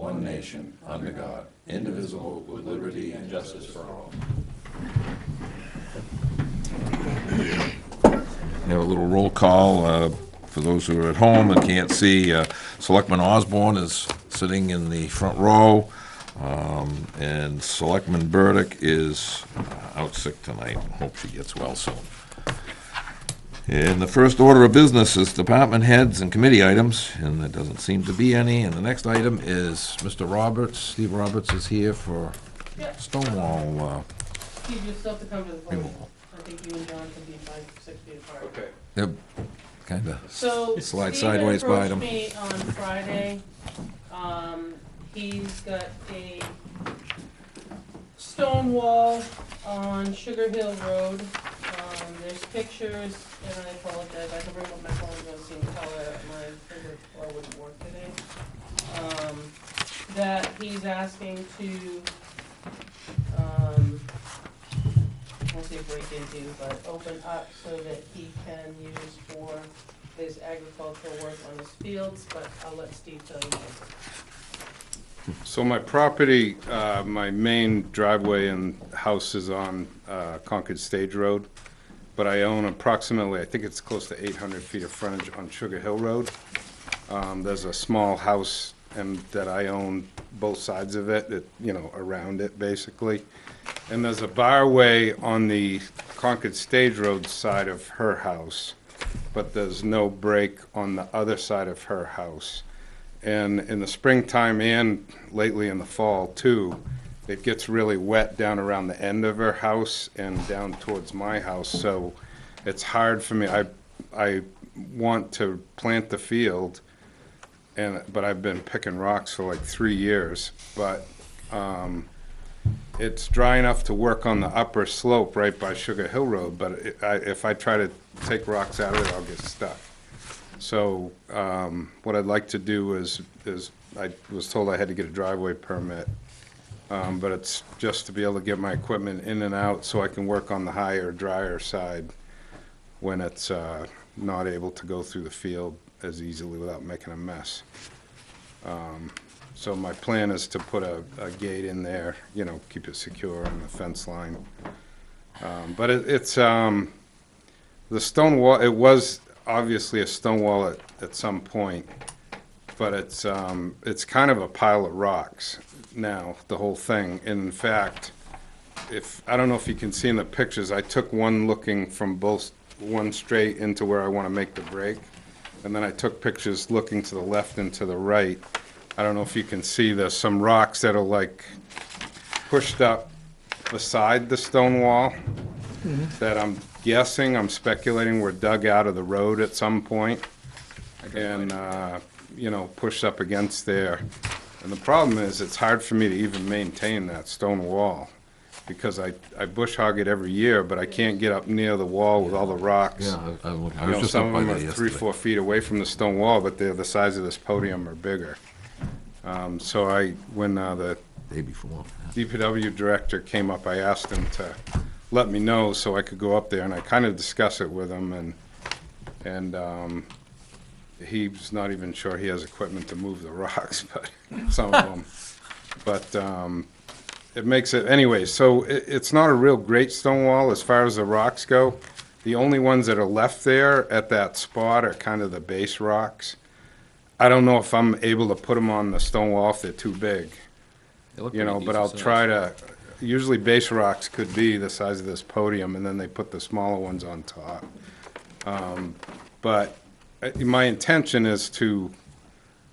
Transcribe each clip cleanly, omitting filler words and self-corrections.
one nation, under God, indivisible, with liberty and justice for all. We have a little roll call for those who are at home and can't see. Selectman Osborne is sitting in the front row, and Selectman Burdick is out sick tonight. Hope she gets well soon. And the first order of business is department heads and committee items, and there doesn't seem to be any. And the next item is Mr. Roberts. Steve Roberts is here for Stonewall. Steve, you'll still have to come to the podium. removal. I think you and John can be 5-6 feet apart. Okay. Yep, kind of So slide Steven sideways by approached them. me on Friday. He's got a stone wall on Sugar Hill Road. There's pictures, and I apologize, I can bring up my phone, you're gonna see the color, my finger well wouldn't work today. That he's asking to, I won't say break into, but open up so that he can use for his agricultural work on his fields, but I'll let Steve tell you more. So my property, my main driveway and house is on Concord Stage Road, but I own approximately, I think it's close to 800 feet of frontage on Sugar Hill Road. There's a small house and that I own both sides of it, around it basically. And there's a barway on the Concord Stage Road side of her house, but there's no break on the other side of her house. And in the springtime and lately in the fall too, it gets really wet down around the end of her house and down towards my house. So it's hard for me. I want to plant the field, but I've been picking rocks for like 3 years. But it's dry enough to work on the upper slope right by Sugar Hill Road. But if I try to take rocks out of it, I'll get stuck. So what I'd like to do is I was told I had to get a driveway permit, but it's just to be able to get my equipment in and out so I can work on the higher, drier side when it's not able to go through the field as easily without making a mess. So my plan is to put a gate in there, keep it secure on the fence line. But it's the stone wall. It was obviously a stone wall at some point, but it's kind of a pile of rocks now, the whole thing. And in fact, I don't know if you can see in the pictures, I took one looking from one straight into where I want to make the break, and then I took pictures looking to the left and to the right. I don't know if you can see, there's some rocks that are like pushed up beside the stone wall that I'm speculating were dug out of the road at some point and, pushed up against there. And the problem is it's hard for me to even maintain that stone wall because I bush hog it every year, but I can't get up near the wall with all the rocks. Yeah, I was just Some up by of them there are 3 or yesterday. 4 feet away from the stone wall, but they're the size of this podium or bigger. So when the Day before. DPW director came up, I asked him to let me know so I could go up there, and I kind of discussed it with him, and he's not even sure he has equipment to move the rocks, but some of them. But it makes it, anyway, so it's not a real great stone wall as far as the rocks go. The only ones that are left there at that spot are kind of the base rocks. I don't know if I'm able to put them on the stone wall if they're too big, but I'll try to. Usually base rocks could be the size of this podium, and then they put the smaller ones on top. But my intention is to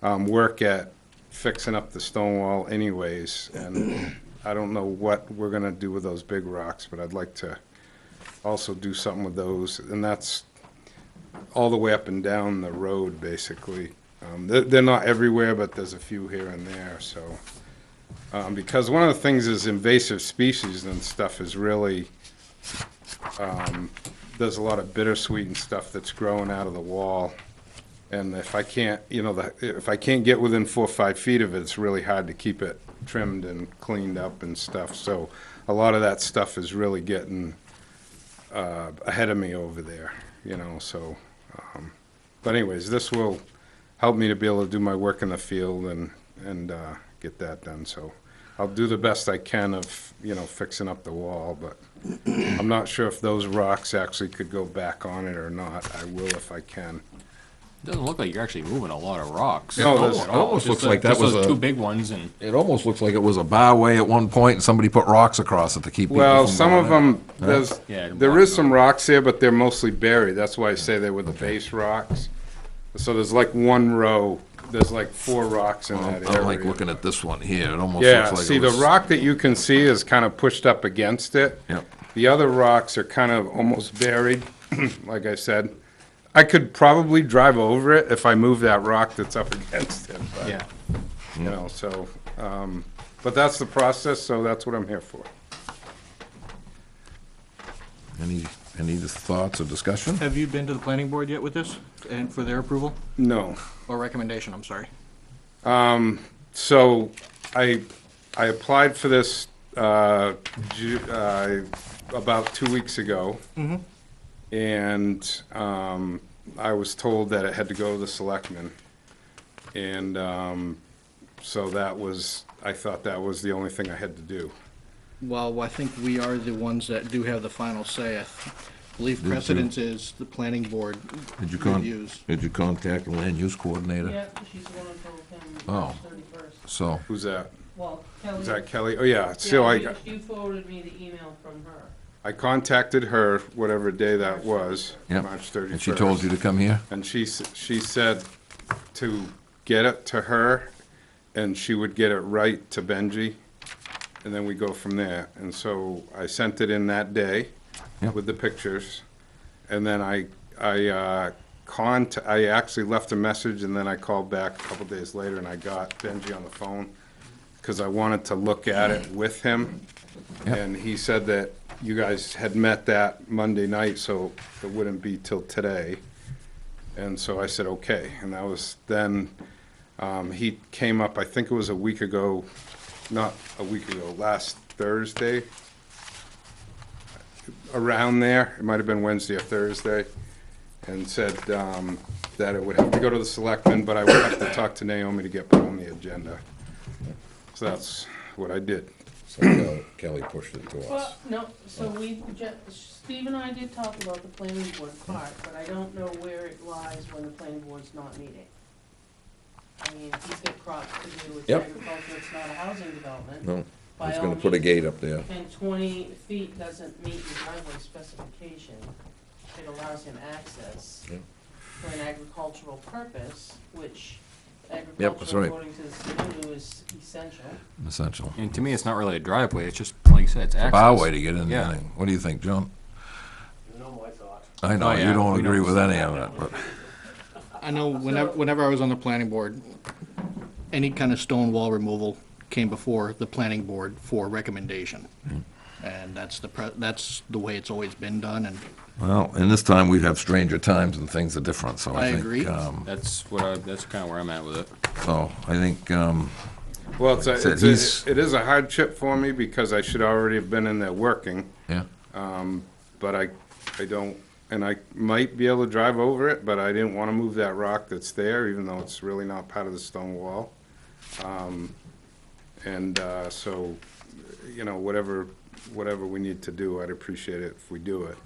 work at fixing up the stone wall anyways, and I don't know what we're gonna do with those big rocks, but I'd like to also do something with those, and that's all the way up and down the road, basically. They're not everywhere, but there's a few here and there, so. Because one of the things is invasive species and stuff is really, there's a lot of bittersweet and stuff that's growing out of the wall. And if I can't, if I can't get within 4 or 5 feet of it, it's really hard to keep it trimmed and cleaned up and stuff. So a lot of that stuff is really getting ahead of me over there, so. But anyways, this will help me to be able to do my work in the field and and get that done. So I'll do the best I can of, you know, fixing up the wall, but I'm not sure if those rocks actually could go back on it or not. I will if I can. Doesn't look like you're actually moving a lot of rocks. No, there's- At all. almost Just looks the- like that just was those a- two big ones, and It almost looks like it was a barway at one point, and somebody put rocks across it to keep people Well, from some going of in. them, there's, Yeah, there block is some them. rocks there, but they're mostly buried. That's why I say they were the base rocks. So there's like one row, there's like 4 rocks in that I area. like looking at this one here. It almost Yeah, looks like see, it the was. rock that you can see is kind of pushed up against it. Yep. The other rocks are kind of almost buried, like I said. I could probably drive over it if I move that rock that's up against it, but, yeah. you know, so, but that's the process, so that's what I'm here for. Any thoughts or discussion? Have you been to the planning board yet with this, and for their approval, No. or recommendation, I'm sorry? So I applied for this about 2 weeks ago. And I was told that it had to go to the selectmen. And so that was, I thought that was the only thing I had to do. Well, I think we are the ones that do have the final say. I believe you? precedence is the planning board reviews. Did you contact the land use coordinator? Yeah, she's the one who told him Oh. March 31st. So, Who's that? Well, Kelly. Is that Kelly? Oh, yeah. So Yeah, you forwarded me the email from her. I contacted her, whatever day that was, Yep. March 31st. and she told you to come here? And she said to get it to her, and she would get it right to Benji, and then we go from there. And so I sent it in that day Yep. with the pictures, and then I actually left a message, and then I called back a couple days later, and I got Benji on the phone, because I wanted to look at it with him. Yep. And he said that you guys had met that Monday night, so it wouldn't be till today. And so I said, okay, and that was then, he came up, I think it was a week ago, not a week ago, last Thursday, around there, it might have been Wednesday or Thursday, and said that it would have to go to the selectmen, but I would have to talk to Naomi to get put on the agenda. So that's what I did. So Kelly pushed it to Well, us. no, so Steve and I did talk about the planning board part, but I don't know where it lies when the planning board's not meeting. I mean, he's got crops to do, it's Yep. agriculture, it's not a housing development. No, By he's all gonna put a means. gate up there. And 20 feet doesn't meet the driveway specification. It allows him access Yep. for an agricultural purpose, which that's agriculture, right. according to the city, is essential. Essential. And to me, it's not really a driveway, it's just, like you said, it's access. Barway to get in Yeah. there. What do you think, John? You know my thoughts. I know, Oh, you yeah, don't we agree know. with any of it, but, I know whenever I was on the planning board, any kind of stone wall removal came before the planning board for recommendation. And that's the way it's always been done, and well, and this time we'd have stranger times and things are different, so I I think. agree. That's kind of where I'm at with it. So, I think, Well, Said he's- it is a hardship for me because I should already have been in there working, yeah, but I don't, and I might be able to drive over it, but I didn't want to move that rock that's there, even though it's really not part of the stone wall. So, you know, whatever we need to do, I'd appreciate it if we do it.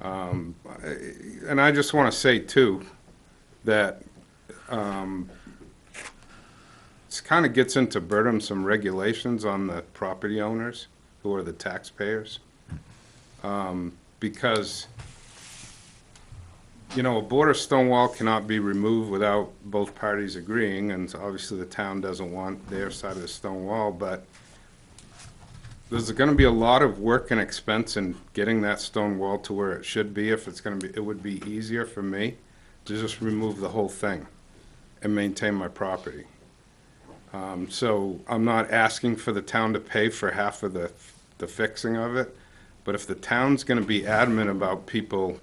And I just want to say too, that this kind of gets into burdensome regulations on the property owners, who are the taxpayers. Because, you know, a border stone wall cannot be removed without both parties agreeing, and obviously the town doesn't want their side of the stone wall, but there's gonna be a lot of work and expense in getting that stone wall to where it should be. If it's gonna be, it would be easier for me to just remove the whole thing and maintain my property. So I'm not asking for the town to pay for half of the fixing of it, but if the town's gonna be adamant about people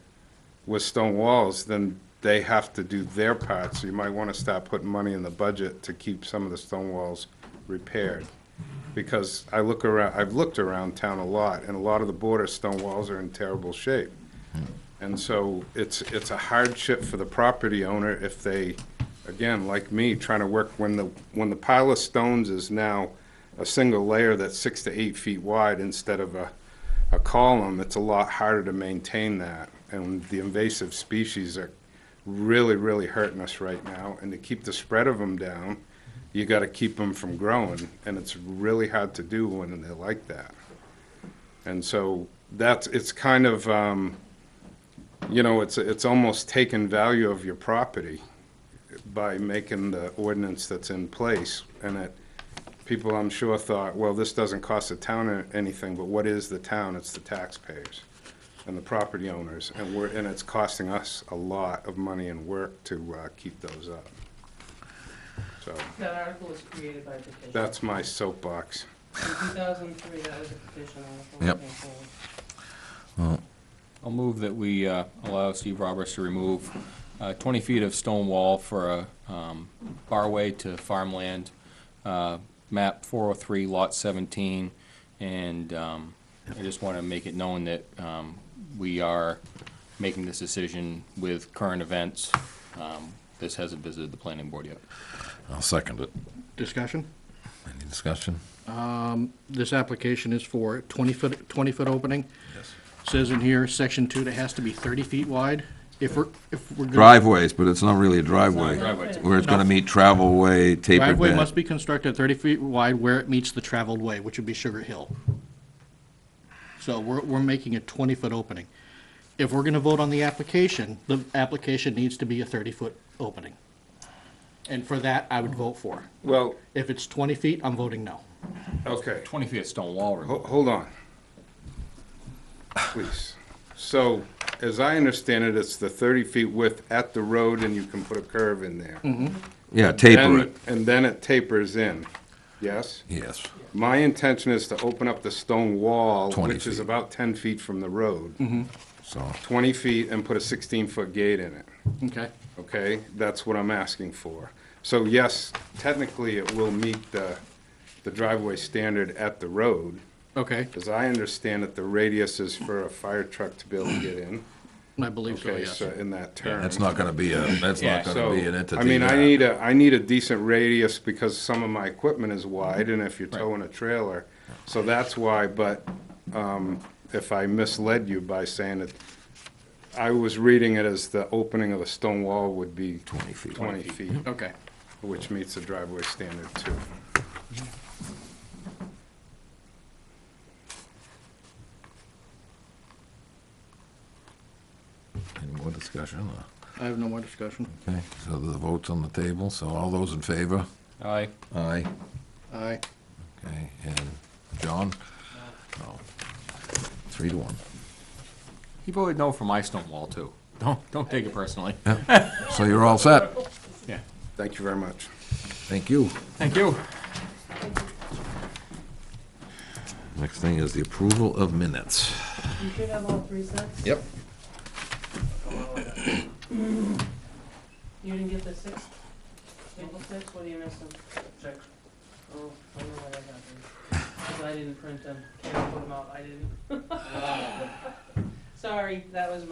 with stone walls, then they have to do their part. So you might wanna start putting money in the budget to keep some of the stone walls repaired. Because I've looked around town a lot, and a lot of the border stone walls are in terrible shape. And so it's a hardship for the property owner if they again, like me, trying to work, when the pile of stones is now a single layer that's 6 to 8 feet wide instead of a column, it's a lot harder to maintain that. And the invasive species are really, really hurting us right now. And to keep the spread of them down, you gotta keep them from growing, and it's really hard to do when they're like that. And so it's kind of, it's almost taking value of your property by making the ordinance that's in place. And that people, I'm sure, thought, well, this doesn't cost the town anything, but what is the town? It's the taxpayers and the property owners, and it's costing us a lot of money and work to keep those up. So That article was created by petition. that's my soapbox. In 2003, that was a petition article. Yep. that came forward. I'll move that we allow Steve Roberts to remove 20 feet of stone wall for a barway to farmland, map 403, lot 17, and I just want to make it known that we are making this decision with current events. This hasn't visited the planning board yet. I'll second it. Discussion? Any discussion? This application is for 20-foot opening. Yes. Says in here, section 2, that has to be 30 feet wide. If we're gonna- Driveways, but it's not really a driveway. Driveway. Where it's gonna meet travel way, tapered Driveway bed. must be constructed 30 feet wide where it meets the traveled way, which would be Sugar Hill. So we're making a 20-foot opening. If we're gonna vote on the application needs to be a 30-foot opening. And for that, I would vote for. Well, If it's 20 feet, I'm voting no. okay. 20 feet of stone wall removal. Hold on. Please. So, as I understand it, it's the 30 feet width at the road, and you can put a curve in there. Yeah, taper Then- it. And then it tapers in, yes? Yes. My intention is to open up the stone wall, 20 which is feet. about 10 feet from the road, So, 20 feet, and put a 16-foot gate in it, Okay. okay? That's what I'm asking for. So yes, technically, it will meet the driveway standard at the road. Okay, As I understand it, the radius is for a fire truck to be able to get in. I believe so, Okay, yes. so in that turn. that's not gonna be that's Yeah, not gonna So, be an entity. I mean, I that- need a decent radius because some of my equipment is wide, and if you're Right. towing a trailer, so that's why, but, if I misled you by saying that, I was reading it as the opening of the stone wall would be 20 feet. 20 feet, Okay. which meets the driveway standard too. Any more discussion? I have no more discussion. Okay, so the vote's on the table, so all those in favor? Aye. Aye. Aye. Okay, and John? No. 3 to 1. He voted no for my stone wall, too. Don't take it personally. So you're all set. Yeah. Thank you very much. Thank you. Thank you. Next thing is the approval of minutes. You should have all 3 sets. Yep. You didn't get the 6th? April 6th, what are you missing? Check. Oh, I know why I got these. Because I didn't print them. Can't put them out, I didn't. Sorry, that was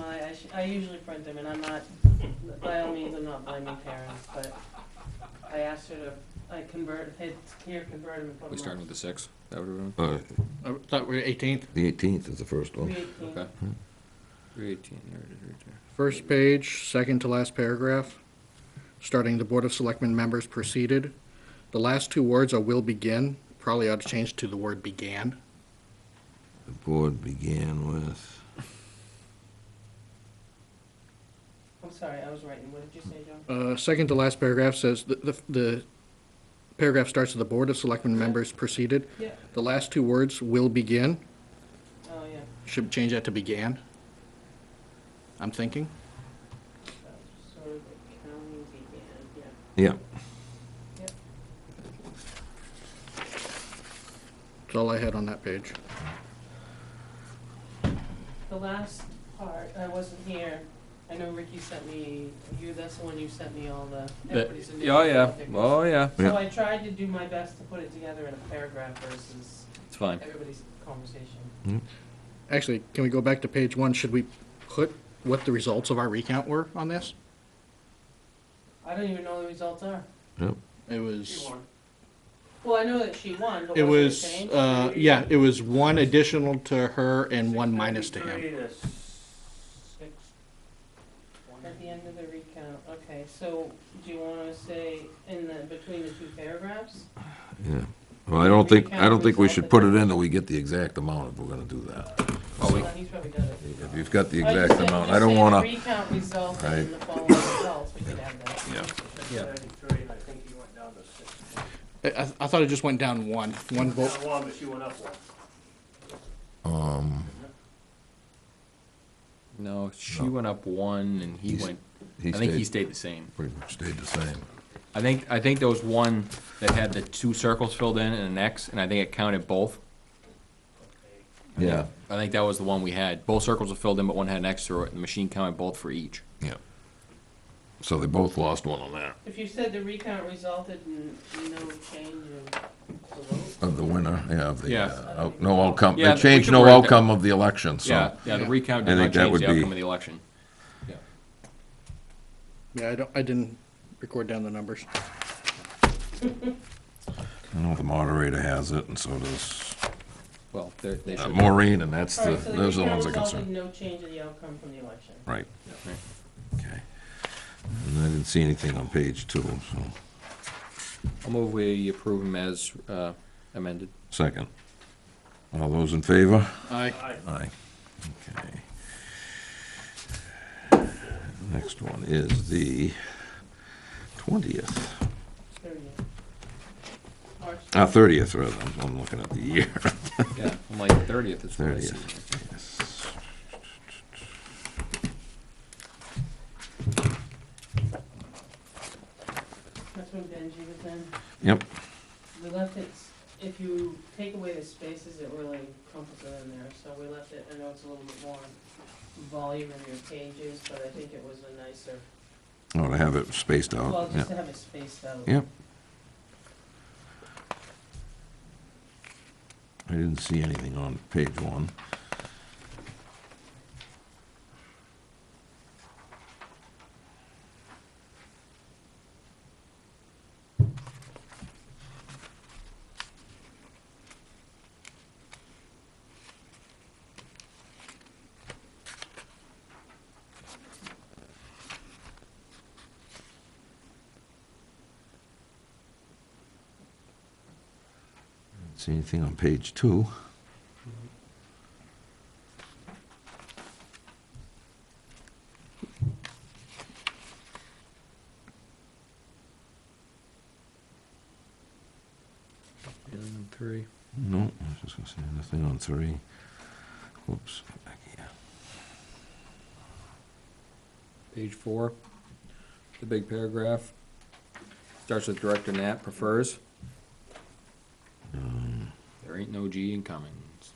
I usually print them, and I'm not, by all means, I'm not blaming parents, but I asked her to, had convert them and put them We starting on. with the 6th? That what we're doing? I thought we were 18th. The 18th is the first one. 318. Okay. 318, there it is, right there. First page, second to last paragraph. Starting the Board of Selectmen members proceeded. The last 2 words are will begin. Probably ought to change to the word began. The board began with, I'm sorry, I was writing, what did you say, John? Second to last paragraph says, the paragraph starts with the Board of Selectmen members proceeded. Yeah, The last 2 words, will begin, oh, yeah. should change that to began. I'm thinking. So the county began, yeah. yeah. That's all I had on that page. The last part, I wasn't here. I know Ricky sent me, that's the one you sent me all the, everybody's initials. Oh, yeah. figures. Oh, yeah. So I tried to do my best to put it together in a paragraph versus It's fine. everybody's conversation. Actually, can we go back to page 1? Should we put what the results of our recount were on this? I don't even know the results are. Yep. It She was, won. Well, I know that she won, but it was was, it changed? yeah, it was one additional to her and one minus to 693 him. to 6. At the end of the recount, okay, so do you wanna say in the, between the two paragraphs? Yeah. Well, I don't think we should put it in till we get the exact amount if we're gonna do that. Oh, he's probably got it. If you've got the I just exact said- amount, just I don't say the wanna, recount resulted in Right. the following results, we could have that. yeah. 693, and I think he went down to 6. I thought it just went down one vote. Not one, but she went up one. No, she went up one and he went, He I think he stayed, stayed the same. pretty much stayed the same. I think there was one that had the two circles filled in and an X, and I think it counted both. Yeah, I think that was the one we had. Both circles were filled in, but one had an X through it, and the machine counted both for each. yeah. So they both lost one on that, If you said the recount resulted in no change in the vote, of the winner, yeah, of the, Yeah. no outcome, Yeah, they changed we no could word that. outcome of the election, so. Yeah, the recount I did not think that change would the be- outcome of the election. Yeah. Yeah, I didn't record down the numbers. I know the moderator has it, and so does Well, they should. Maureen, and that's the, alright, so the those are the recount ones that resulted concern. in no change in the outcome from the election. Right, Right. okay. And I didn't see anything on page 2, so, I'll move we approve them as amended. second. All those in favor? Aye. Aye. Okay. Next one is the 20th. 30th. March 30th, rather, I'm looking at the year. Yeah, I'm like 30th is what I see. 30th, yes. That's when Benji was in. Yep, We left it, if you take away the spaces, it really crumples it in there, so we left it, I know it's a little bit more volume in your pages, but I think it was a nicer, oh, to have it spaced well, out, just to yeah. have it spaced out. Yep. I didn't see anything on page 1. See anything on page 2? And 3. No, I was just gonna say, nothing on 3. Whoops, back here. Page 4, the big paragraph. Starts with Director Knapp prefers. There ain't no G in Cummings.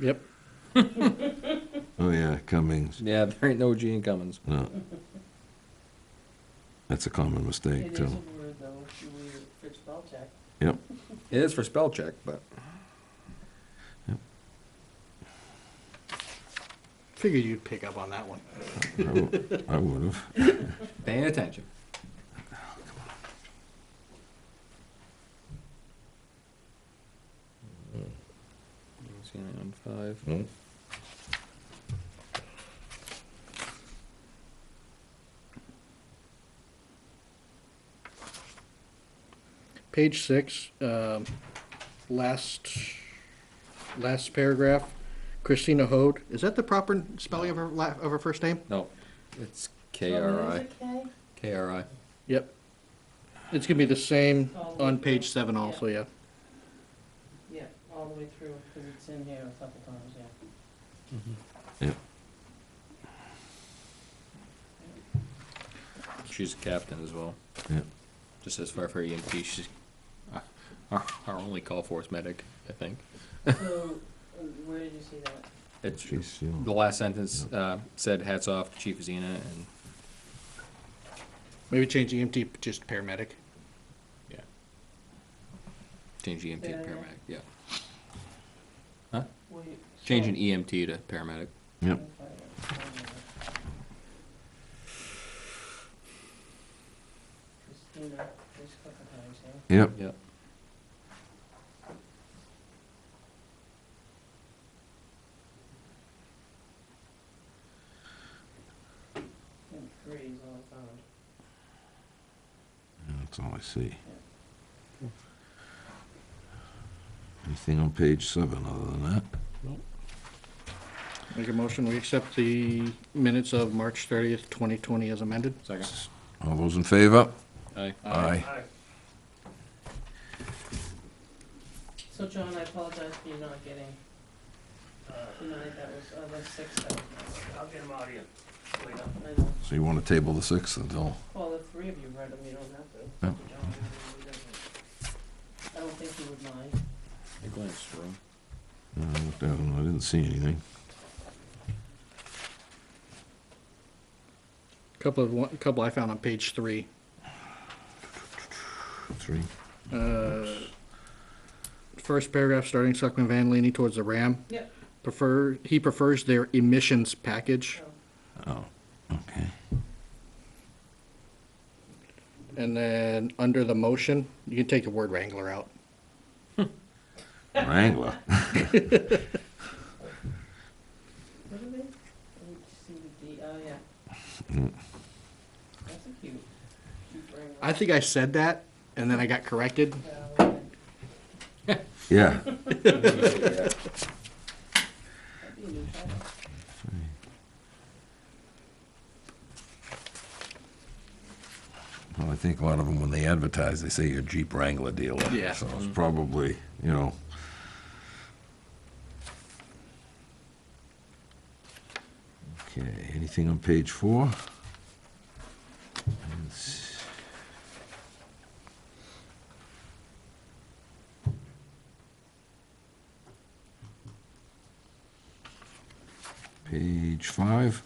Yep. Oh, yeah, Cummings, Yeah, there ain't no G in Cummings. no. That's a common mistake, It is too. a word though, if you read it for spell check. Yep, It is for spell check, but Figured you'd pick up on that one. I would've. paying attention. See anything on 5? No. Page 6, last paragraph, Christina Hode. Is that the proper spelling of her first name? No, it's Oh, K-R-I. is it K? K-R-I. Yep. It's gonna be the same All the way on through. page 7 also, yeah. Yeah, all the way through, because it's in here a couple times, yeah. Yep. She's a captain as well. Yep. Just as far for EMT, she's our only call force medic, I think. So, where did you see that? It's, She's, you know, the last sentence said hats off to Chief Zena, and, Maybe change EMT just paramedic. yeah. Change EMT to Yeah, yeah. paramedic, yeah. Huh? Wait, Change so- an EMT to paramedic. Yep. Okay. you know, there's a couple times here. Yep. Yep. And 3 is all I found. That's all I see. Anything on page 7 other than that? Make a motion, we accept the minutes of March 30th, 2020 as amended. Second. All those in favor? Aye. Aye. Aye. So John, I apologize for you not getting, tonight, that was, the 6th, that was my, I'll get them out of you later. I know. So you want to table the 6th until, Well, if 3 of you read them, you don't have to. Yeah. John, you doesn't. I don't think he would mind. I glanced through. I looked at them, I didn't see anything. Couple I found on page 3. 3. First paragraph, starting Selectman Van leaning towards the Ram. Yep. He prefers their emissions package. Oh, okay. And then, under the motion, you can take the word Wrangler out. Wrangler. What are they? HCD, oh, yeah. That's a cute. I think I said that, and then I got corrected. Yeah. That'd be a new title. Well, I think a lot of them, when they advertise, they say you're a Jeep Wrangler dealer. Yeah. So it's probably, you know. Okay, anything on page 4? Page 5.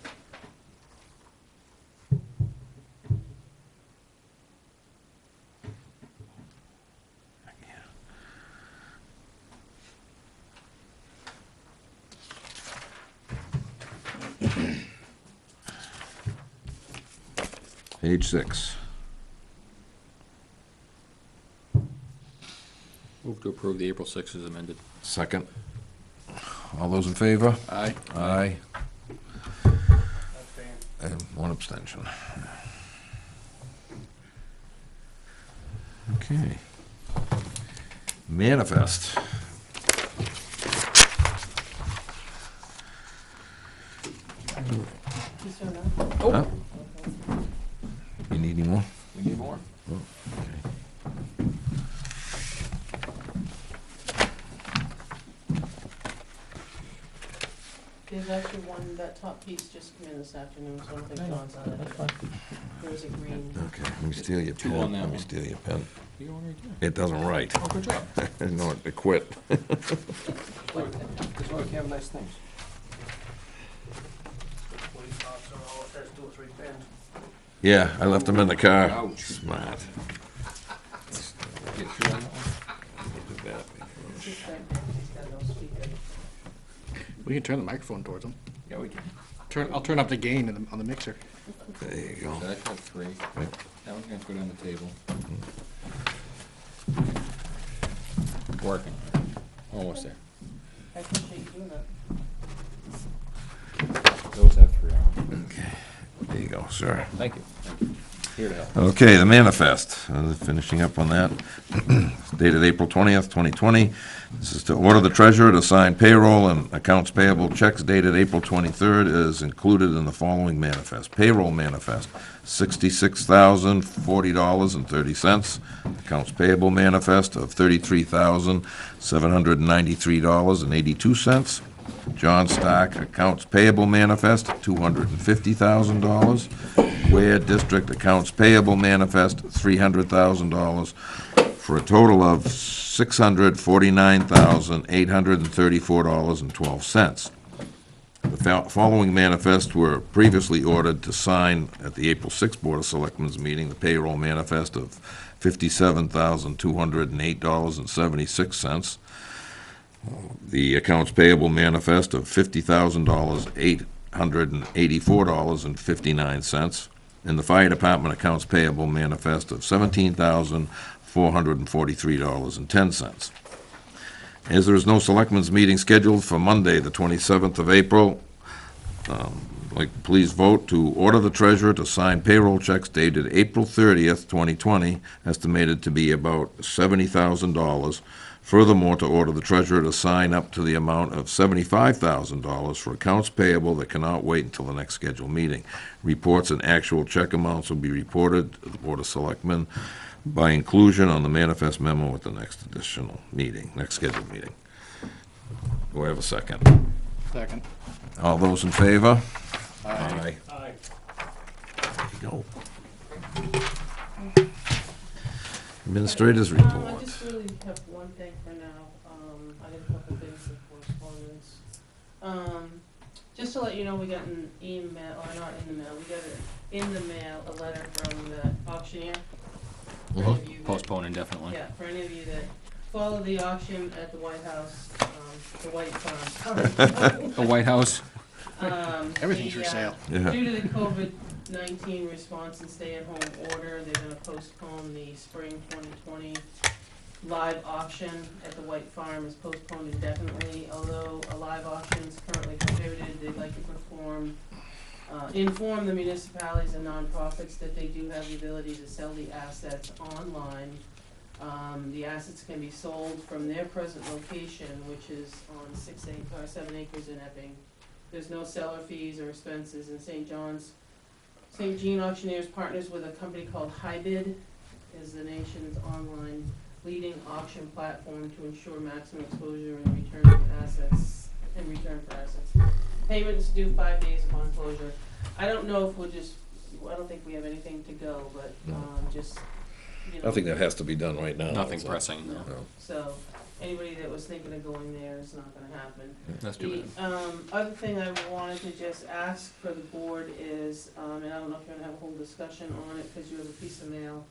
Page 6. Move to approve the April 6th as amended. Second. All those in favor? Aye. Aye. Abstain. And 1 abstention. Okay. Manifest. Yes or no? Huh? You need any more? We need more. Oh, okay. There's actually one, that top piece just came in this afternoon, so I don't think John's on it. There was a green. Okay, let me steal your Two pen. on that Let me one. steal your pen. You got one right there. It doesn't write. Oh, good job. No, it quit. That's why we have nice things. Police officer, all it says 2 or 3 pins. Yeah, I left them in the car. Ouch. Smart. Get through on that one? It's just that he's got no speaker. We can turn the microphone towards him. Yeah, we can. I'll turn up the gain on the mixer. There you go. So that's got 3. Right. That one's gonna put on the table. Working. Almost there. I appreciate you doing that. Those have 3 on them. Okay, there you go, sir. Thank you. Thank you. Here to help. Okay, the manifest, finishing up on that. Dated April 20th, 2020. This is to order the treasurer to sign payroll and accounts payable checks dated April 23rd is included in the following manifest. Payroll manifest, $66,040.30. Accounts payable manifest of $33,793.82. John Stark Accounts Payable Manifest, $250,000. Ware District Accounts Payable Manifest, $300,000, for a total of $649,834.12. The following manifests were previously ordered to sign at the April 6th Board of Selectmen's meeting. The payroll manifest of $57,208.76. The accounts payable manifest of $50,000, $884.59. and the fire department accounts payable manifest of $17,443.10. As there is no selectmen's meeting scheduled for Monday, the 27th of April, please vote to order the treasurer to sign payroll checks dated April 30th, 2020, estimated to be about $70,000. Furthermore, to order the treasurer to sign up to the amount of $75,000 for accounts payable that cannot wait until the next scheduled meeting. Reports and actual check amounts will be reported to the Board of Selectmen by inclusion on the manifest memo at the next scheduled meeting. Do I have a second? Second. All those in favor? Aye. Aye. There you go. Administrators I report. just really have one thing for now. I got a couple things of correspondence. Just to let you know, we got an email, or not in the mail, we got in the mail a letter from the auctioneer. For any of you that- Postpone indefinitely. Yeah, for any of you that follow the auction at the White House, the White Farm. The White House, Everything's for the, sale. Yeah. Due to the COVID-19 response and stay-at-home order, they're gonna postpone the spring 2020 live auction at the White Farm is postponed indefinitely. Although a live auction is currently prohibited, they'd like to inform the municipalities and nonprofits that they do have the ability to sell the assets online. The assets can be sold from their present location, which is on 7 acres in Epping. There's no seller fees or expenses in St. John's. St. Jean Auctioneers partners with a company called HiBid, is the nation's online leading auction platform to ensure maximum exposure in return for assets. Payments due 5 days upon closure. I don't know if I don't think we have anything to go, but, just, you know. Nothing that has to be done right now. nothing so. pressing, no. No. So, anybody that was thinking of going there, it's not gonna happen. That's too bad. The, other thing I wanted to just ask for the board is, and I don't know if you're gonna have a whole discussion on it, cause you have a piece of mail,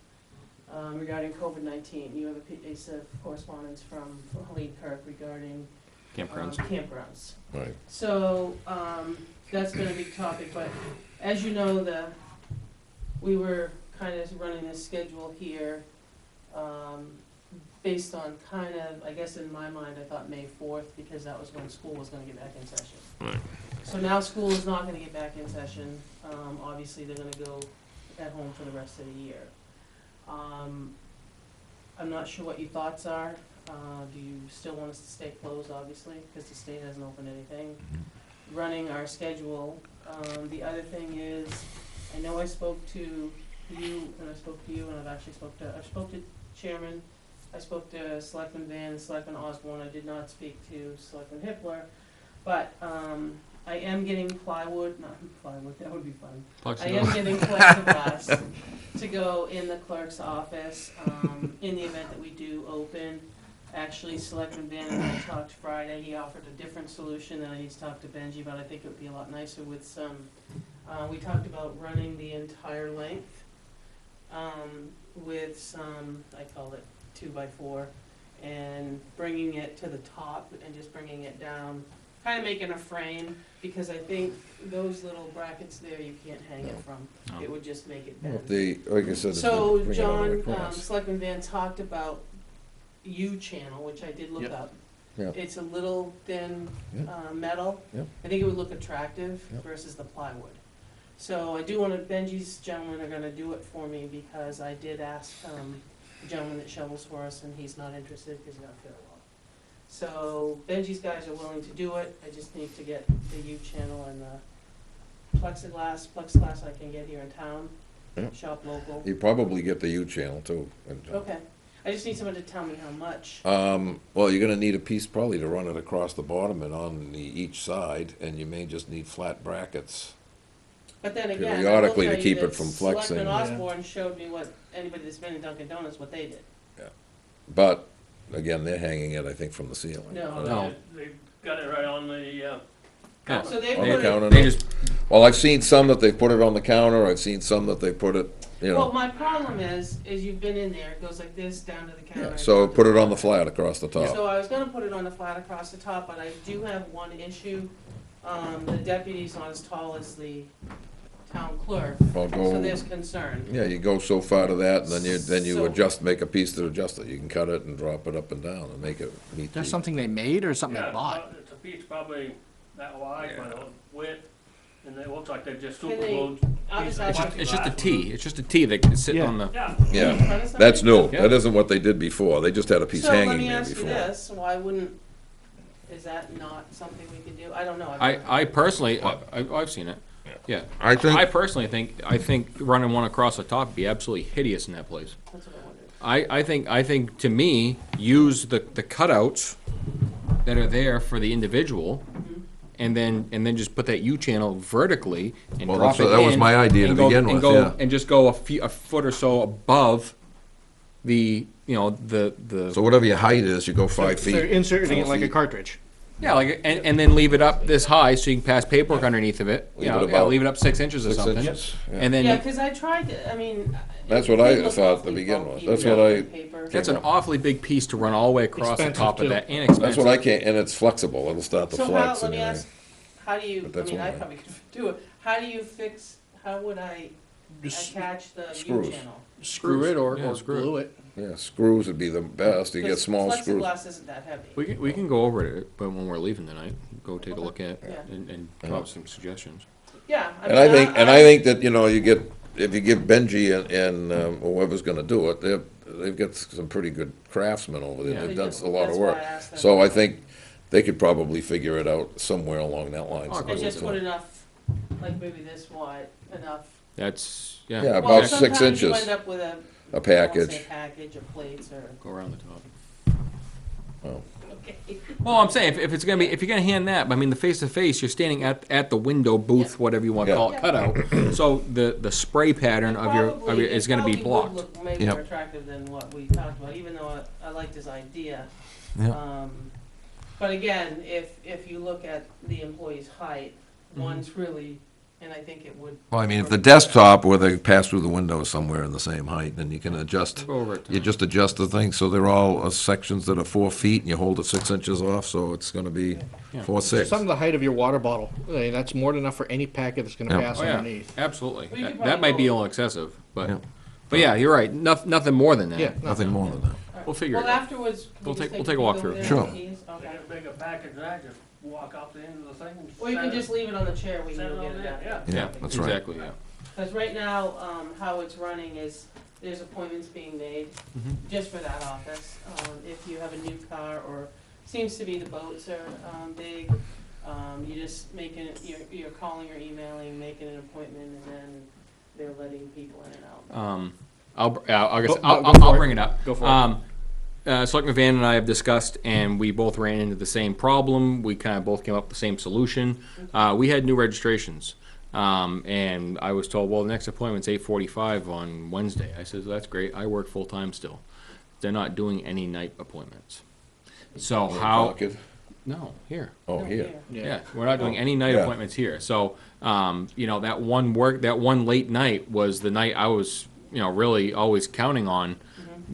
regarding COVID-19. You have a piece of correspondence from Helene Kirk regarding, Campgrounds. campgrounds. Right. So, that's been a big topic, but as you know, we were kind of running this schedule here, based on kind of, I guess in my mind, I thought May 4th, because that was when school was gonna get back in session. Right. So now school is not gonna get back in session. Obviously, they're gonna go at home for the rest of the year. I'm not sure what your thoughts are. Do you still want us to stay closed, obviously, because the state hasn't opened anything? Running our schedule. The other thing is, I know I spoke to you, and I've actually spoke to Chairman, I spoke to Selectman Van and Selectman Osborne. I did not speak to Selectman Hippler, but, I am getting not plywood, that would be fun. I am getting plexiglass to go in the clerk's office, in the event that we do open. Actually, Selectman Van and I talked Friday. He offered a different solution, and I need to talk to Benji, but I think it would be a lot nicer with some, we talked about running the entire length, with some, I call it 2x4, and bringing it to the top and just bringing it down, kind of making a frame, because I think those little brackets there, you can't hang it from. No. It would just make it Well, bend. if they, like I said, if they So bring it all the way John, across. Selectman Van talked about U-channel, which I did look Yep. up. Yep. It's a little thin, Yep. metal. Yep. I think it would look attractive Yep. versus the plywood. So I do wanna, Benji's gentlemen are gonna do it for me, because I did ask, the gentleman that shovels for us, and he's not interested, because he's not feeling well. So Benji's guys are willing to do it. I just need to get the U-channel and the plexiglass I can get here in town, Yep. shop local. You probably get the U-channel too. Okay, I just need someone to tell me how much. Well, you're gonna need a piece probably to run it across the bottom and on each side, and you may just need flat brackets. But then again, I will periodically to tell you keep it that from flexing. Selectman Osborne showed me what, anybody that's been in Dunkin' Donuts, what they did. But, again, they're hanging it, I think, from the ceiling. No. No. They've got it right on the, Yeah. So they On put the counter it, They now? just, Well, I've seen some that they put it on the counter, I've seen some that they put it, you well, know. my problem is you've been in there, it goes like this down to the counter. Yeah, and so down to put it on the bottom. flat across the top. So I was gonna put it on the flat across the top, but I do have one issue. The deputy's not as tall as the town clerk, Well, so go- there's concern. Yeah, you go so far to that, and then you So- adjust, make a piece to adjust it. You can cut it and drop it up and down and make it meet There's the. something they made or something Yeah, they bought? it's a piece probably that wide, by the width, and it looks like they just Can super they- glued. I'll just pieces of ask you- It's just a plexiglass T, with it's just a T that's sitting Yeah. on the, it. Yeah. In front Yeah, of that's something? new. That isn't what they did before. They just had a piece So let hanging me there ask you before. this, why wouldn't, is that not something we could do? I don't know. I personally, I've seen it, yeah. I think- I personally think running one across the top would be absolutely hideous in that place. That's what I wondered. I think to me, use the cutouts that are there for the individual, and then just put that U channel vertically and Well, drop it that was in, my idea to and go- begin and with, go- yeah. And just go a foot or so above the, the. So whatever your height is, you go So 5 feet. they're inserting it 4 like a feet. cartridge. Yeah, like, and then leave it up this high so you can pass paperwork underneath of it. Leave You it know, about leave it up 6 inches or 6 something. inches, yeah. And then. Yeah, because I tried to, I mean. That's it what I did look thought to awfully begin with. bulky That's with what the I- paper. That's an awfully big piece to run all the way across the Expensive, top of too. that, and expensive. That's what I can't, and it's flexible. It'll start to So how, flex let and me ask, everything. how do you, But I that's mean, I one way. probably could do it, how do you fix, how would I Just attach the U Screws. channel? screw it Yeah, or screw it. glue it. Yeah, screws would be the best. You get Because small screws. Plexiglass isn't that heavy. We can go over it, but when we're leaving tonight, go take a look at Yeah. and come up with some suggestions. Yeah. And I think that, you know, you get, if you give Benji and whoever's gonna do it, they've got some pretty good craftsmen over there. Yeah. They've They done do. a lot That's of why work. I asked them. So I think they could probably figure it out somewhere along that line. Oh, And just put enough, like maybe this wide, enough. That's, yeah. Yeah, Well, about 6 sometimes you inches. end up with a. A package. I won't say package of plates or, Go around the top. okay. Well, I'm saying, if it's gonna be, if you're gonna hand that, I mean, the face-to-face, you're standing at the window booth, Yeah. whatever you wanna Yeah. call it, cutout. So the spray pattern of your, Probably- is gonna be It probably would blocked. look maybe Yep. more attractive than what we talked about, even though I liked his idea. Yeah. But again, if you look at the employee's height, one's really, and I think it would. Well, I mean, if the desktop where they pass through the window is somewhere in the same height, then you can adjust. Go over it. You just adjust the thing, so they're all sections that are 4 feet, and you hold it 6 inches off, so it's gonna be Yeah. 4/6. Something the height of your water bottle. I mean, that's more than enough for any packet that's gonna Yeah. pass Oh, yeah, underneath. absolutely. Well, you could That might probably be a go- little excessive, Yeah. but yeah, you're right, nothing more than that. Yeah, Nothing more than that. We'll figure it Well, out. afterwards, can We'll we just take- we'll take take a the walk keys through. over there Sure. and the keys? Okay. Get a bigger package than that, just walk out the end of the thing. and Or you set can it. just leave it on the chair, we can Set go it get on it there, out. yeah. Yeah, that's right. Exactly, yeah. Because right now, how it's running is, there's appointments being made just for that office. If you have a new car, or, seems to be the boats are big, you just making it, you're calling or emailing, making an appointment, and then they're letting people in and out. I guess, Go I'll for it. bring it up. Go for it. Selectman Van and I have discussed, and we both ran into the same problem. We kind of both came up with the same solution. We had new registrations, and I was told, well, the next appointment's 8:45 on Wednesday. I said, that's great. I work full-time still. They're not doing any night appointments. So how? Pocket. No, here. Oh, No, here. Yeah, we're not doing any night Yeah. appointments here. So, you know, that one late night was the night I was, you know, really always counting on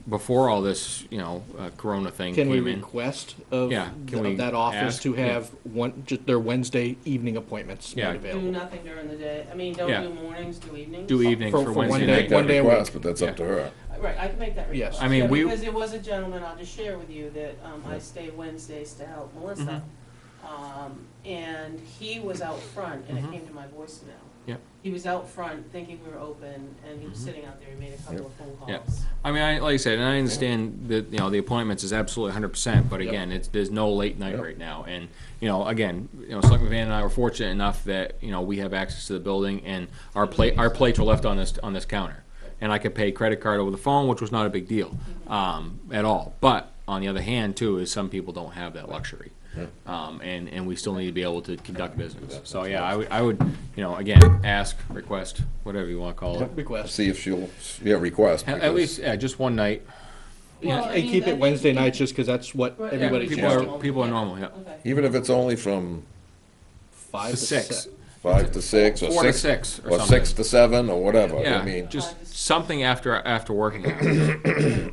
before all this, you know, Corona thing Can we came in. request of, Yeah, can we of that office ask? to Yeah. have just their Wednesday evening appointments Yeah. made Do available? nothing during the day. I mean, don't Yeah. do mornings, do evenings. Do evening For for one Wednesday day- night. Make that one day a request, week. but that's up to her. Right, I can make that Yes. request. I mean, Yeah, we- because there was a gentleman, I'll just share with you, that I stay Wednesdays to help Melissa. And he was out front, and it came to my voicemail. Yep. He was out front thinking we were open, and he was sitting out there, he made a couple of phone Yeah. calls. I mean, like I said, and I understand that, you know, the appointments is absolutely 100%, but again, there's no late night Yep. right now. And, you know, again, you know, Selectman Van and I were fortunate enough that, you know, we have access to the building, and our plates are left on this counter. And I could pay credit card over the phone, which was not a big deal, at all. But on the other hand, too, is some people don't have that luxury. And we still need to be able to conduct business. So, yeah, I would, you know, again, ask, request, whatever you wanna call it. Request. See if she'll, request. At because- least, yeah, just one night. Well, I And mean, keep I it think- Wednesday nights, just because that's what Right, everybody's people used are- to. people are normal, yeah. Okay. Even if it's only from 5 to 6. 5 to 6, or 4 to 6, 6 or or something. 6 to 7, or whatever. I Yeah, mean, just something after working hours.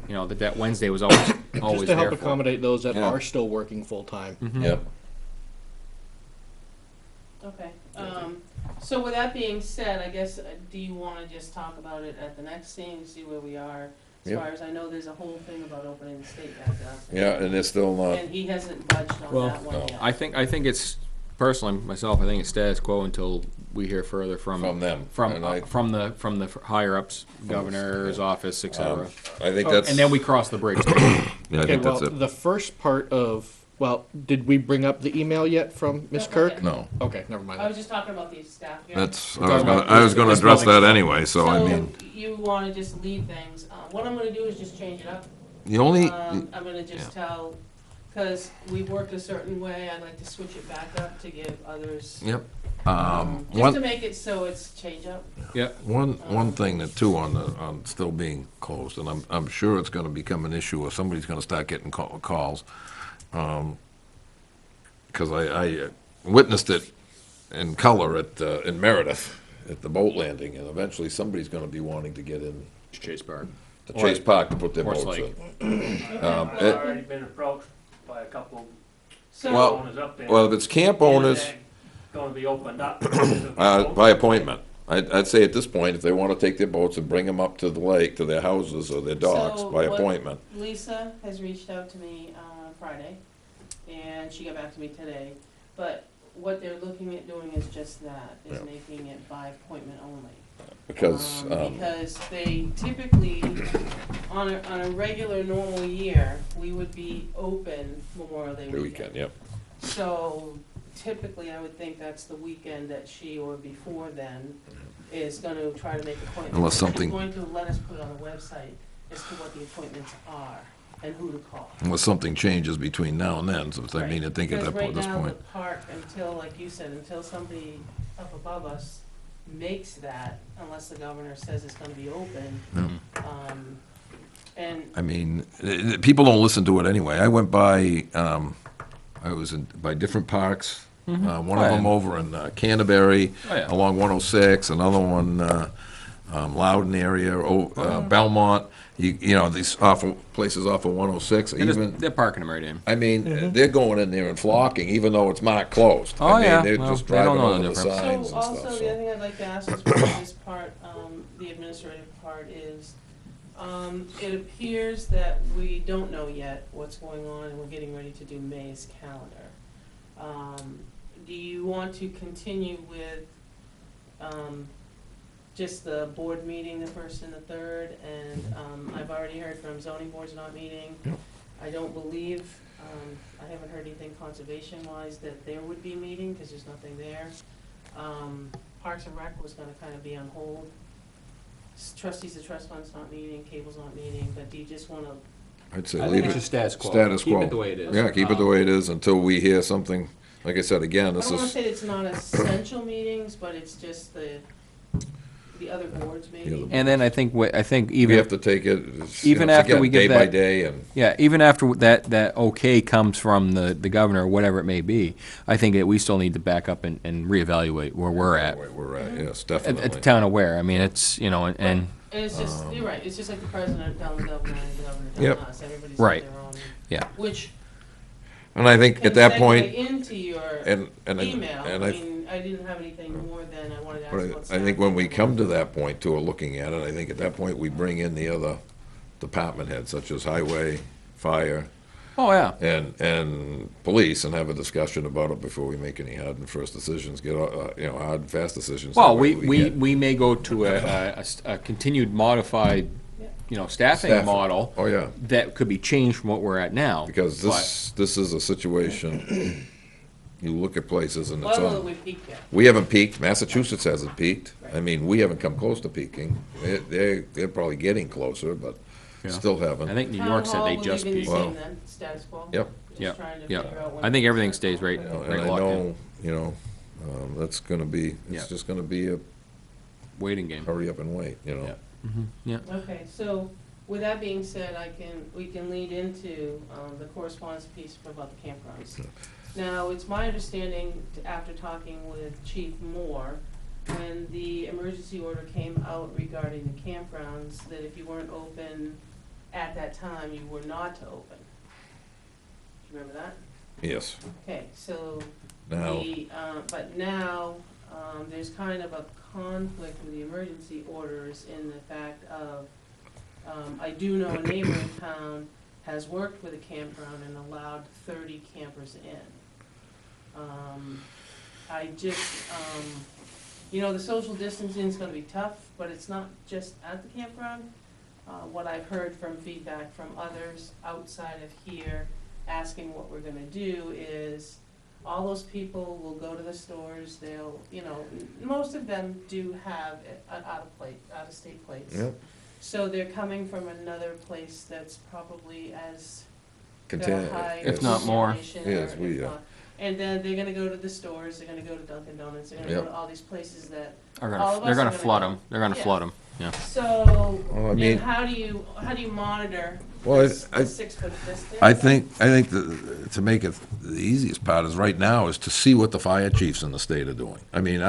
You know, that Wednesday was always Just to there help for. accommodate those that Yeah. are still working full-time. yep. Okay, So with that being said, I guess, do you wanna just talk about it at the next scene, see where we are? As Yep. far as I know, there's a whole thing about opening the state back up. Yeah, and they're still not, And he hasn't budged on Well, that one yet. I think it's, personally, myself, I think it's status quo until we hear further from them. From, And I, from the higher ups, governor's office, et cetera. I think that's. And then we cross the bridge. Yeah, I Okay, think well, that's it. the first part of, well, did we bring up the email yet from Ms. No, Kirk? No, Okay, never mind. I was just talking about the staff here. that's, We're talking about I was gonna this address building. that anyway, so I mean, you wanna just leave things, what I'm gonna do is just change it up. the only, I'm gonna just tell, cause we worked a certain way, I'd like to switch it back up to give others, yep. just to One, make it so it's change up. Yeah, one thing that too on still being closed, and I'm sure it's gonna become an issue, or somebody's gonna start getting calls. Because I witnessed it in color in Meredith, at the boat landing, and eventually somebody's gonna be wanting to get in Chase Park. the Chase Park to put their Horse boats Lake. in. I've it- already been approached by a couple So, Well, owners up there. Well, if it's camp owners, Gonna be opened up. by appointment. I'd say at this point, if they wanna take their boats and bring them up to the lake, to their houses or their docks, So by what- appointment. Lisa has reached out to me on Friday, and she got back to me today, but what they're looking at doing is just that, is Yeah. making it by appointment only. Because, Because they typically, on a regular normal year, we would be open Memorial Day the weekend. weekend, yep. So typically, I would think that's the weekend that she, or before then, is gonna try to make appointments. Unless something- She's going to let us put on the website as to what the appointments are and who to call. Unless something changes between now and then, so I mean, I think at Because that point, this right now, point. the park, until, like you said, until somebody up above us makes that, unless the governor says it's gonna be open, and I mean, people don't listen to it anyway. I went by, I was by different parks. One Oh, of them yeah. over in Canterbury, Oh, yeah. along 106, another one, Loudon area, Belmont. You know, these awful places off of 106, even, They're parking them right in. I mean, they're going in there and flocking, even though it's marked closed. Oh, I mean, yeah. they're Well, just they don't driving know the over the difference. signs so and also, stuff, the other so. thing I'd like to ask is for this part, the administrative part is, it appears that we don't know yet what's going on, and we're getting ready to do May's calendar. Do you want to continue with, just the board meeting, the first and the third, and, I've already heard from zoning board's not meeting. Yep. I don't believe, I haven't heard anything conservation-wise that there would be meeting, because there's nothing there. Parks and Rec was gonna kind of be on hold. Trustees of trust fund's not meeting, cable's not meeting, but do you just wanna, I'd say I leave think it's it just status quo. status quo. Keep it the way it is. Yeah, keep it the way it is until we hear something. Like I said, again, I this don't wanna is, say it's not essential meetings, but it's just the other boards maybe. And then I think, we even, have to take it, it's, even it's after again, we give day by that- day, and yeah, even after that okay comes from the governor, or whatever it may be, I think that we still need to back up and reevaluate where we're at. where we're at, yes, At the definitely. town of Ware. I mean, it's, you know, and And it's just, you're right, it's just like the president telling the governor and the governor Yep. telling us, everybody's Right. got their own. Yeah. Which And I think can at that segue point, into your and email, and I mean, I didn't have anything more than I wanted to ask but about I think when we staffing. come to that point too, or looking at it, I think at that point, we bring in the other department heads, such as highway, fire, oh, yeah. and police, and have a discussion about it before we make any hard and first decisions, get, hard and fast decisions. Well, That way we may go to a continued modified, staffing Staffing. model Oh, yeah, that could be changed from what we're at now. because but- this is a situation, you look at places and Well, it's I don't know on. that we peaked yet. We haven't peaked, Massachusetts hasn't peaked. I mean, we haven't come close to peaking. They're probably getting closer, but Yeah. still haven't. I think New Town York said hall they will just leave in the peaked. same then, status quo? Yep. Just Yep, trying to yep. figure out when I think to everything start stays right, opening. And right I locked in. know, that's gonna be, Yeah. it's just gonna be a Waiting game. hurry up and wait, Yeah. Yeah. Okay, so with that being said, we can lead into the correspondence piece about the campgrounds. Now, it's my understanding, after talking with Chief Moore, when the emergency order came out regarding the campgrounds, that if you weren't open at that time, you were not to open. Do you remember that? Yes. Okay, so Now, but now, there's kind of a conflict with the emergency orders in the fact of, I do know a neighboring town has worked with a campground and allowed 30 campers in. I just, the social distancing is gonna be tough, but it's not just at the campground. What I've heard from feedback from others outside of here, asking what we're gonna do is, all those people will go to the stores, they'll, most of them do have out-of-state plates. Yep. So they're coming from another place that's probably as Contain- high. If not more. contamination, Yes, or we, if not. And then they're gonna go to the stores, they're gonna go to Dunkin' Donuts, they're gonna go Yep. to all these places that, Are All of they're us gonna are gonna flood go. them, they're gonna Yeah. flood them, yeah. so, Well, I mean- and how do you monitor Well, this I- 6-foot distance? I think to make it, the easiest part is right now is to see what the fire chiefs in the state are doing. I mean,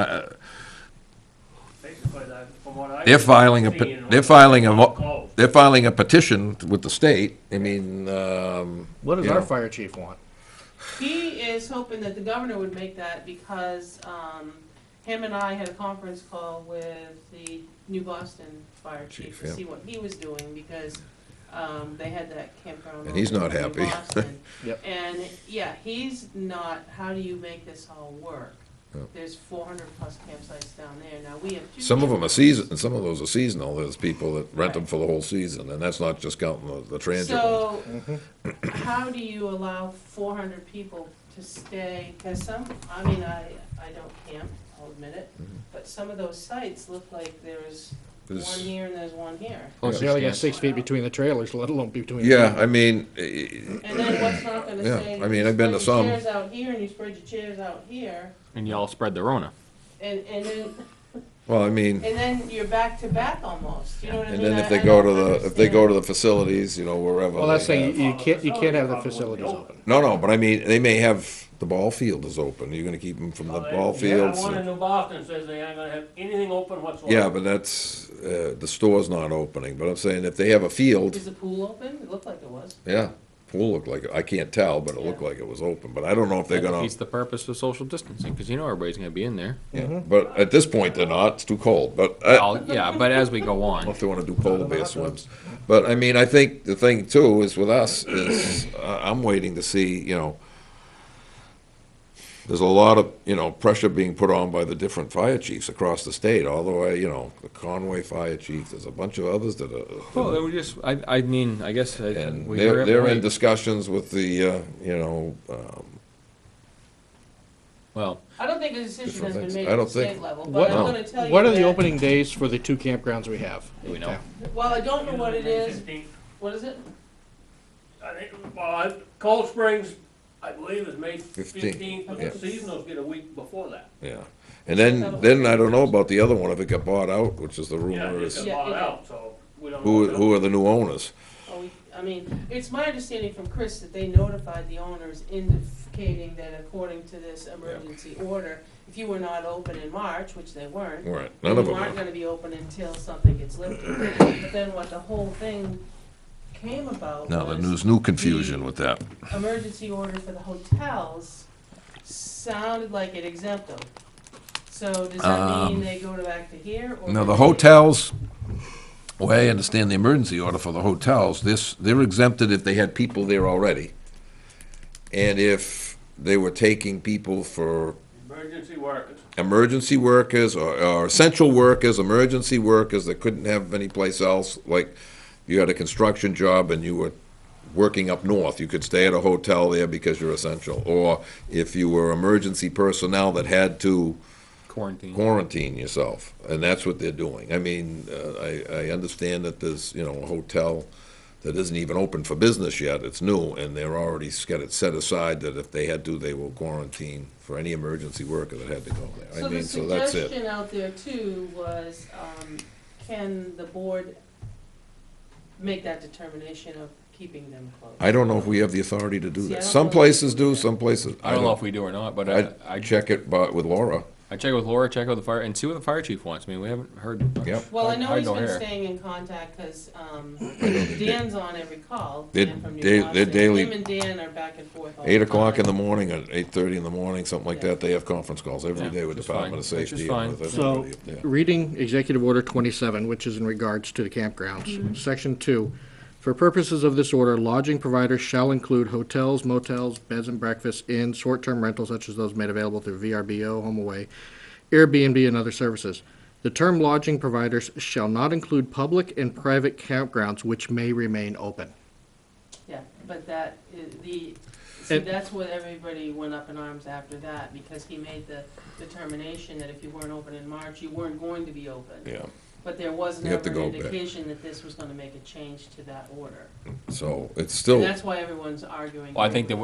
Basically, that, from what I've they're filing a, seen pe- and they're what filing a, I've mo- closed. they're filing a petition with the state. I mean, What does you our know. fire chief want? He is hoping that the governor would make that because, him and I had a conference call with the New Boston Fire Chief Chief, to yeah. see what he was doing because, they had that campground. And he's over not in New happy. Boston. Yep. And, yeah, he's not, how do you make this all work? Yeah. There's 400+ campsites down there. Now, we have two. some of them are campgrounds. season, and some of those are seasonal. There's people that rent them Right. for the whole season, and that's not just counting the transient ones. So, how do you allow 400 people to stay, because some, I mean, I don't camp, I'll admit it, but some of those sites look like there's one There's- here and there's one here. You Closest barely got chance. 6 feet between the trailers, let alone between. Yeah, I mean, And then what's not gonna Yeah, say, I mean, you I've been to spread your some. chairs out here and you spread your chairs out here, And y'all spread the Rona. and then, well, I mean, and then you're back to back almost, you know what I mean? and then if they I go to don't if they go to understand. the facilities, wherever. Well, that's they saying have- you can't have the facilities open. No, but I mean, they may have, the ball field is open. You're gonna keep them from the Well, ball yeah, fields. one in New Boston says they aren't gonna have anything open whatsoever. Yeah, but that's, the store's not opening, but I'm saying if they have a field, Is the pool open? It looked like it was. yeah, pool looked like, I can't tell, but it looked Yeah. like it was open, but I don't know if they're That gonna, defeats the purpose of social distancing, because everybody's gonna be in there. yeah, but at this point, they're not, it's too cold, but I don't Yeah, but as we go know on, if they wanna do polar bear swims. But, I mean, I think the thing too is with us is, I'm waiting to see, there's a lot of, pressure being put on by the different fire chiefs across the state, all the way, the Conway Fire Chief, there's a bunch of others that well, are, we just, I mean, I guess and we hear they're in it, discussions with the, well, I don't think a decision Different has been things. made I at don't the state think- level, What, but I'm gonna tell you what are the that- opening days for the 2 campgrounds we have? do we know? Well, I don't know what it Usually May is. 15th. What is it? I think, Cold Springs, I believe is May 15th, 15th, but yeah. the seasonals get a week before that. yeah. And then I don't know about the other one, if it got bought out, which is the Yeah, rumor it is, got Yeah, bought it- out, so we don't know. who are the new owners? I mean, it's my understanding from Chris that they notified the owners indicating that according to this emergency order, if you were not open in March, which they weren't, Right, none of you them aren't are. gonna be open until something gets lifted. But then what the whole thing came about No, was there's new confusion with that. emergency order for the hotels sounded like it exempt them. So does that mean they go back to here? Or Now, do the they- hotels, the way I understand the emergency order for the hotels, they're exempted if they had people there already. And if they were taking people for Emergency workers. emergency workers or essential workers, emergency workers that couldn't have any place else, like you had a construction job and you were working up north, you could stay at a hotel there because you're essential. Or if you were emergency personnel that had to quarantine yourself, and that's what they're doing. I mean, I understand that there's, a hotel that isn't even open for business yet, it's new, and they're already got it set aside that if they had to, they will quarantine for any emergency worker that had to go there. I mean, so that's the it. suggestion out there too was, can the board make that determination of keeping them closed? I don't know if we have the authority to do See, I that. don't Some know. places do, some places, I don't know if we do or not, but I'd check it with Laura. I check with Laura, check with the fire, and see what the fire chief wants. I mean, we haven't heard. much. Yep. Well, I know Hide he's no been hair. staying in contact, cause, that Dan's on every call, They're- Dan from New they're Boston. daily- Him and Dan are back and forth all the 8 o'clock in the time. morning, or 8:30 in the morning, something like Yeah. that, they have conference calls every Yeah, day with just Department of fine. That's Safety. just and with So, everybody. Yeah. reading Executive Order 27, which is in regards to the campgrounds, Section 2, for purposes of this order, lodging providers shall include hotels, motels, beds and breakfasts, inns, short-term rentals such as those made available through VRBO, HomeAway, Airbnb, and other services. The term lodging providers shall not include public and private campgrounds which may remain open. Yeah, but that, see, And- that's what everybody went up in arms after that, because he made the determination that if you weren't open in March, you weren't going to be open. Yeah, But there was You have never to an go back. indication that this was gonna make a change to that order. so it's And still, that's why everyone's arguing. Well, I think that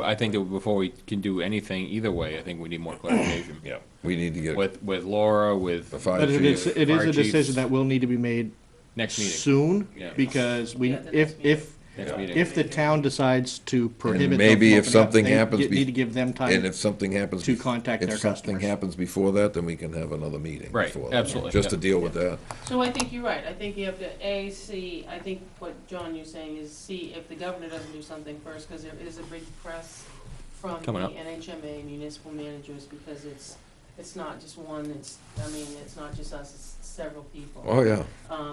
before we can do anything either way, I think we need more clarification. yeah, we need to get With Laura, with the fire But it is, chief. it is Fire a chiefs. decision that will need to be made next meeting. soon, Yeah. because we, Yeah, the next Next meeting. if the town decides to prohibit them maybe from if opening up, something they happens get- need to give them And time. if something happens. to contact their If something customers. happens before that, then we can have another meeting Right, before that. absolutely, Just to yeah. deal with that. So I think you're right, I think you have to, see, I think what John, you're saying is see if the governor doesn't do something first, because there is a big press from the Coming up. NHMA municipal managers, because it's not just one, it's not just us, it's several people. Oh, yeah,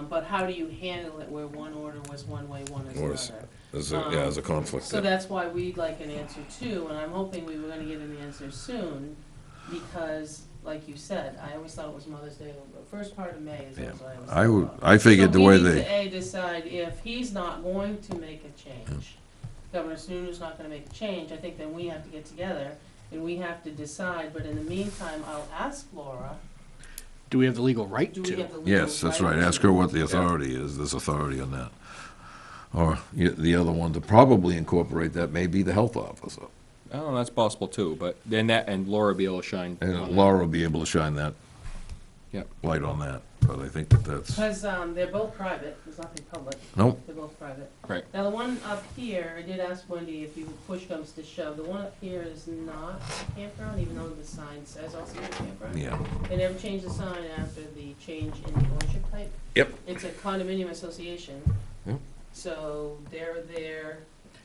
But how do you handle it where one order was one way, one is Or is- another? there's a conflict So there. that's why we'd like an answer too, and I'm hoping we were gonna get an answer soon, because, like you said, I always thought it was Mother's Day, the first part of May is Yeah. what I always I would, thought. I figured the way So we they, need to, A, decide if he's not going to make a change, Governor Sununu's not gonna make a change, I think then we have to get together and we have to decide, but in the meantime, I'll ask Laura, Do we have the legal right do we to? have the legal yes, that's right, to- ask her what the authority is, there's authority on that. Or the other one to probably incorporate that may be the health officer. Oh, that's possible too, but then and Laura will be able to shine. on And that. Laura will be able to shine that Yep. light on that, but I think that's, Because, they're both private, there's nothing public. nope, They're both private. Right. Now, the one up here, I did ask Wendy if push comes to shove, the one up here is not a campground, even though the sign says also a campground. yeah. They never changed the sign after the change in the ownership type. Yep. It's a condominium association. Yep. So they're there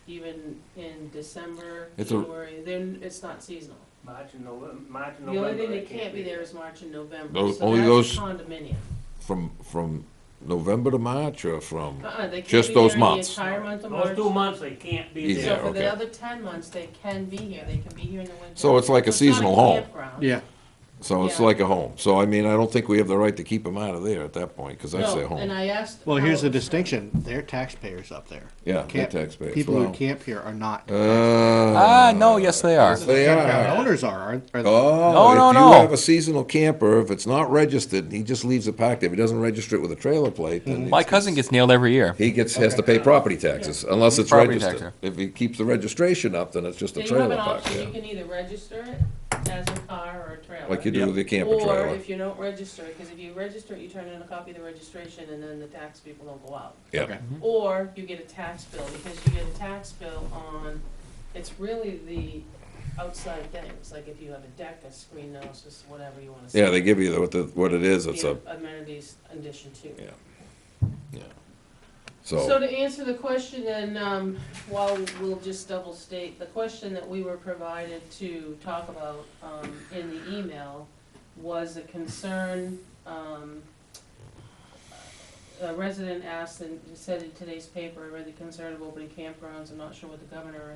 even in December, It's a- January, then it's not seasonal. March and November. The only thing that can't be there is March and November, Those- so only that's those- a condominium. From November to March, or from, They can't Just be those there in the months. entire month of March. Those 2 months, they can't be Yeah, So there. for the okay. other 10 months, they can be here, they can be here in the winter. So it's like a It's not seasonal home. campground. Yeah, so it's Yeah. like a home. So I mean, I don't think we have the right to keep them out of there at that point, because I say No, and home. I asked. well, here's how- the distinction, they're taxpayers up there. Yeah, they're Camp- taxpayers. People who Well, camp here are not. No, yes they are. They Campground are. owners are they? Oh, No, if no. you have a seasonal camper, if it's not registered, he just leaves it parked there. If he doesn't register it with a trailer plate, then My it's- cousin gets nailed every year. he has to pay property taxes, unless it's Property registered. taxer. If he keeps the registration up, then it's just a Yeah, you have trailer an parked option, there, you can either register it as a car or a trailer. like you do Yeah. with your camper Or trailer. if you don't register it, because if you register it, you turn in a copy of the registration and then the tax people don't go out. Yeah, Okay. Or you get a tax bill, because you get a tax bill on, it's really the outside things, like if you have a deck, a screen nose, just whatever you wanna say. yeah, they give you what it is. It's a, The amenities addition to. yeah, yeah. So So, to answer the question, then, while we'll just double state, the question that we were provided to talk about, in the email was a concern, a resident asked and said in today's paper, I read the concern of opening campgrounds, I'm not sure what the governor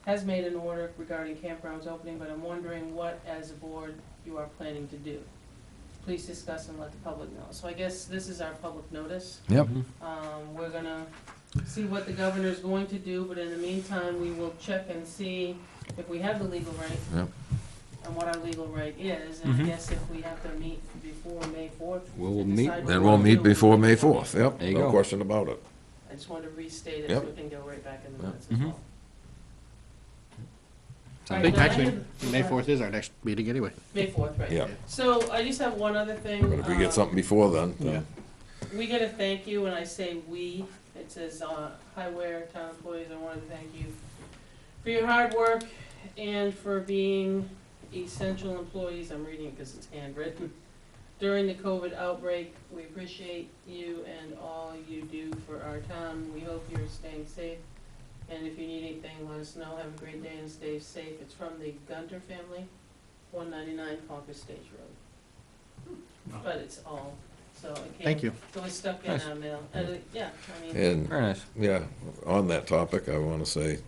has made an order regarding campgrounds opening, but I'm wondering what, as a board, you are planning to do. Please discuss and let the public know. So I guess this is our public notice. yep, We're gonna see what the governor's going to do, but in the meantime, we will check and see if we have the legal right. Yep. And what our legal right is, and I Mhm. guess if we have to meet before May 4th. We'll to meet- decide what then we're we'll gonna meet do, before May we'll 4th, meet. yep, There you no go. question about it. I just wanted to restate it so Yep. we can go right back in the Yep. minutes as Mhm. well. I Right, think then I actually, have- May 4th is our next meeting anyway. May 4th, right. Yeah. So I just have one other thing. But if we get something before then, We get a thank you, and I say we, it says, Highware town employees, I wanted to thank you for your hard work and for being essential employees, I'm reading it because it's handwritten. During the COVID outbreak, we appreciate you and all you do for our town. We hope you're staying safe. And if you need anything, let us know. Have a great day and stay safe. It's from the Gunter family, 199 Concord Stage Road. But it's all, so it came. Thank you. So it's stuck in our mail. And, yeah, I mean, And, Very nice. yeah, on that topic, I want to say,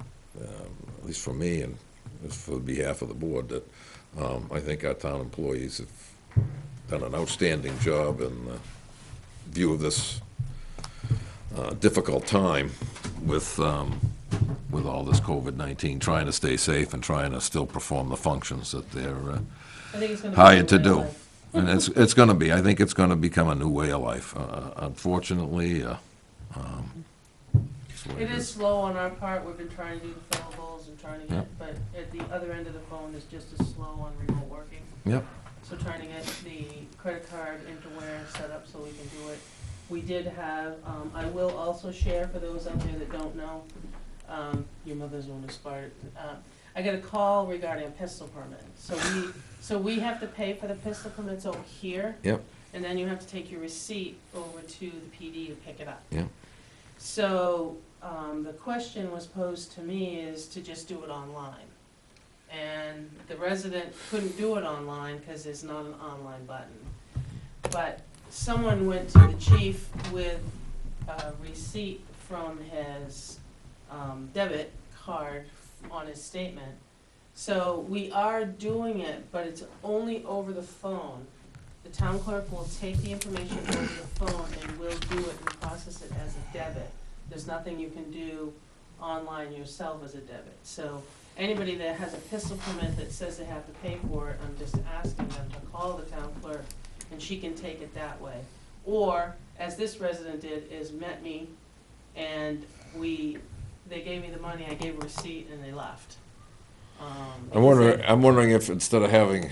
at least for me and for behalf of the board, that I think our town employees have done an outstanding job in view of this difficult time with all this COVID-19, trying to stay safe and trying to still perform the functions that they're I think it's gonna be. hired to a way of do. life. And it's going to be, I think it's going to become a new way of life. Unfortunately, it's the way It is slow on our part, we've been trying to do the fillables and trying to get, but at the other end of the phone is just as slow on remote working. Yep. So trying to get the credit card into where set up so we can do it. We did have, I will also share for those out there that don't know, your mother's one expired. I got a call regarding a pistol permit. So we have to pay for the pistol permits over here. Yep. And then you have to take your receipt over to the PD to pick it up. Yep. So, the question was posed to me is to just do it online. And the resident couldn't do it online because there's not an online button. But someone went to the chief with a receipt from his debit card on his statement. So we are doing it, but it's only over the phone. The town clerk will take the information over the phone and will do it and process it as a debit. There's nothing you can do online yourself as a debit. So anybody that has a pistol permit that says they have to pay for it, I'm just asking them to call the town clerk and she can take it that way. Or, as this resident did, is met me and they gave me the money, I gave a receipt and they left. I'm wondering if instead of having